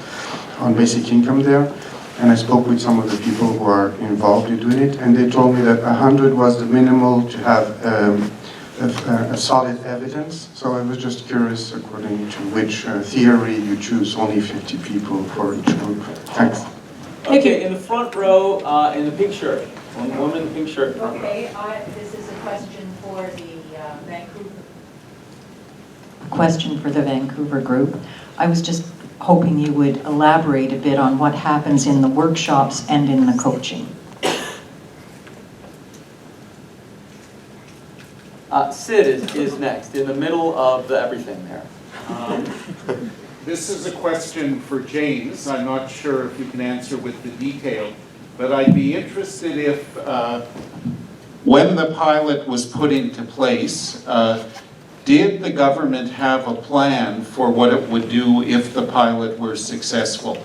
on basic income there. And I spoke with some of the people who are involved in doing it, and they told me that 100 was the minimal to have a solid evidence. So I was just curious, according to which theory you choose only 50 people for each group. Thanks. Okay, in the front row, in the pink shirt. One woman in the pink shirt. Okay, this is a question for the Vancouver. Question for the Vancouver group. I was just hoping you would elaborate a bit on what happens in the workshops and in the coaching. Sid is next, in the middle of everything there. This is a question for James. I'm not sure if you can answer with the detail. but I'd be interested if, when the pilot was put into place, did the government have a plan for what it would do if the pilot were successful?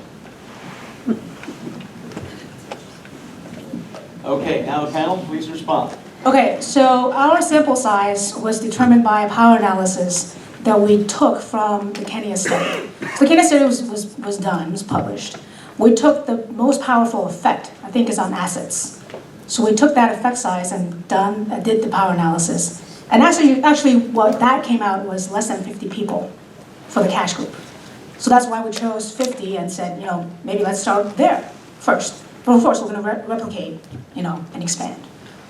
Okay, now the panel, please respond. Okay, so our sample size was determined by a power analysis that we took from the Kenya study. So the Kenya study was done, was published. We took the most powerful effect, I think is on assets. So we took that effect size and did the power analysis. And actually what that came out was less than 50 people for the cash group. So that's why we chose 50 and said, maybe let's start there first. But of course, we're going to replicate, and expand.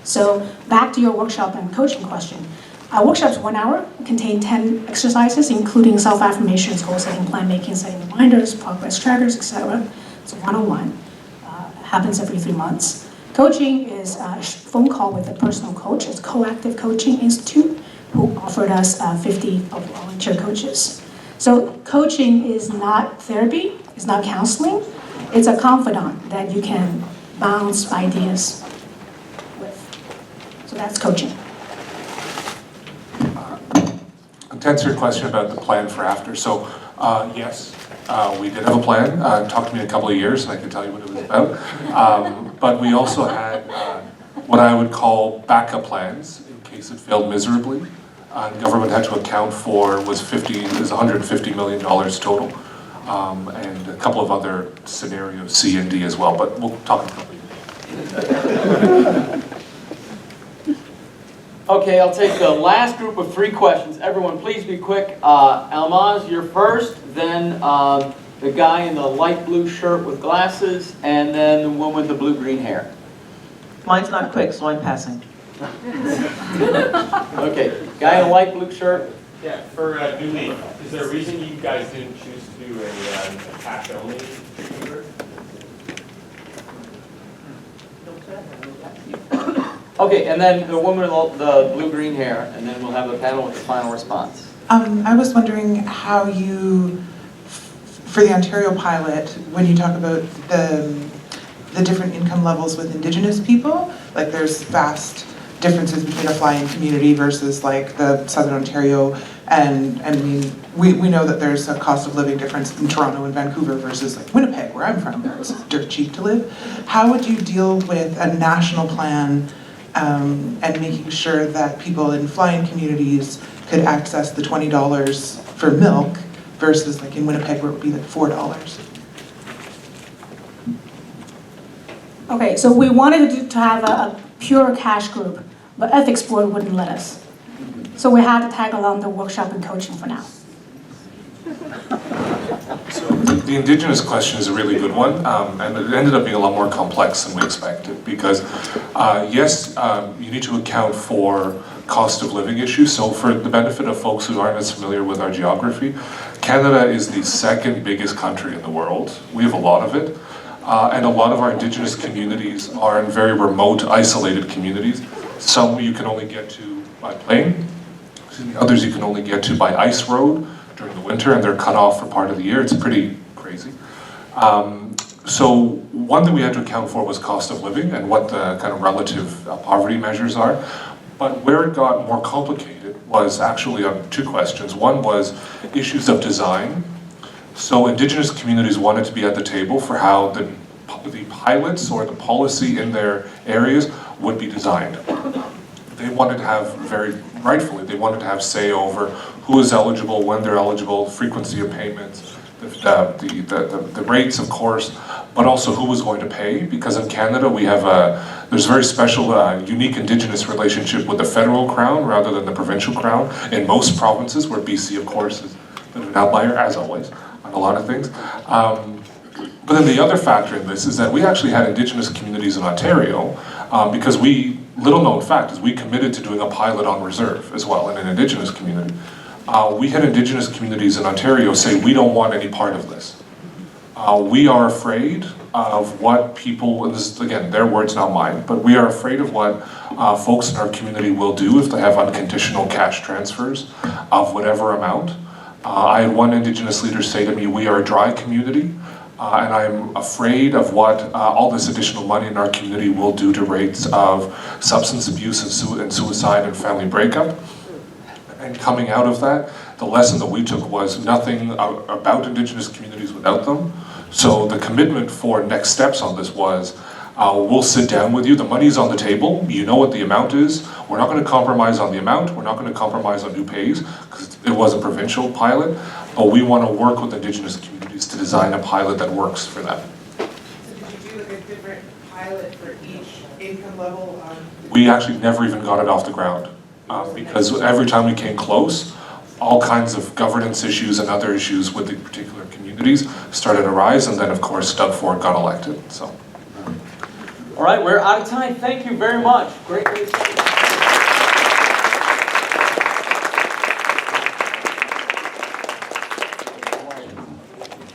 So back to your workshop and coaching question. Our workshop's 1 hour, contain 10 exercises, including self-affirmations, goal setting, plan making, setting reminders, progress trackers, etc. It's a one-on-one. Happens every 3 months. Coaching is a phone call with a personal coach. It's Coactive Coaching Institute, who offered us 50 volunteer coaches. So coaching is not therapy, it's not counseling. It's a confidant that you can bounce ideas with. So that's coaching. To answer your question about the plan for after, so yes, we did have a plan. Talk to me in a couple of years and I can tell you what it was about. But we also had what I would call backup plans in case it failed miserably. Government had to account for was $150 million total. And a couple of other scenarios, C and D as well, but we'll talk in a couple of years. Okay, I'll take the last group of 3 questions. Everyone, please be quick. Almaz, you're first, then the guy in the light blue shirt with glasses, and then the woman with the blue-green hair. Mine's not quick, so I'm passing. Okay, guy in the light blue shirt. Yeah, for New Leaf, is there a reason you guys didn't choose to do a cash-only paper? Okay, and then the woman with the blue-green hair, and then we'll have a panel with the final response. I was wondering how you, for the Ontario pilot, when you talk about the different income levels with Indigenous people, like there's vast differences between a fly-in community versus like the Southern Ontario, and I mean, we know that there's a cost of living difference in Toronto and Vancouver versus like Winnipeg, where I'm from, where it's dirt cheap to live. How would you deal with a national plan and making sure that people in fly-in communities could access the $20 for milk versus like in Winnipeg where it would be like $4? Okay, so we wanted to have a pure cash group, but ethics board wouldn't let us. So we had to tag along the workshop and coaching for now. So the Indigenous question is a really good one, and it ended up being a lot more complex than we expected because, yes, you need to account for cost of living issues. So for the benefit of folks who aren't as familiar with our geography, Canada is the 2nd biggest country in the world. We have a lot of it, and a lot of our Indigenous communities are in very remote, isolated communities. Some you can only get to by plane, others you can only get to by ice road during the winter, and they're cut off for part of the year. It's pretty crazy. So one thing we had to account for was cost of living and what the kind of relative poverty measures are. But where it got more complicated was actually on 2 questions. One was issues of design. So Indigenous communities wanted to be at the table for how the pilots or the policy in their areas would be designed. They wanted to have, very rightfully, they wanted to have say over who is eligible, when they're eligible, frequency of payments, the rates, of course, but also who was going to pay, because in Canada we have there's a very special, unique Indigenous relationship with the federal crown rather than the provincial crown in most provinces, where BC, of course, is a bit of an outlier, as always, on a lot of things. But then the other factor in this is that we actually had Indigenous communities in Ontario, because little known fact is we committed to doing a pilot on reserve as well in an Indigenous community. We had Indigenous communities in Ontario say, we don't want any part of this. We are afraid of what people, and this is again their words, not mine, but we are afraid of what folks in our community will do if they have unconditional cash transfers of whatever amount. I had one Indigenous leader say to me, we are a dry community. And I'm afraid of what all this additional money in our community will do to rates of substance abuse and suicide and family breakup. And coming out of that, the lesson that we took was nothing about Indigenous communities without them. So the commitment for next steps on this was, we'll sit down with you, the money's on the table, you know what the amount is, we're not going to compromise on the amount, we're not going to compromise on who pays, because it was a provincial pilot, but we want to work with Indigenous communities to design a pilot that works for them. So did you do like a different pilot for each income level? We actually never even got it off the ground, because every time we came close, all kinds of governance issues and other issues with the particular communities started to rise, and then of course Doug Ford got elected. So. All right, we're out of time. Thank you very much. Great.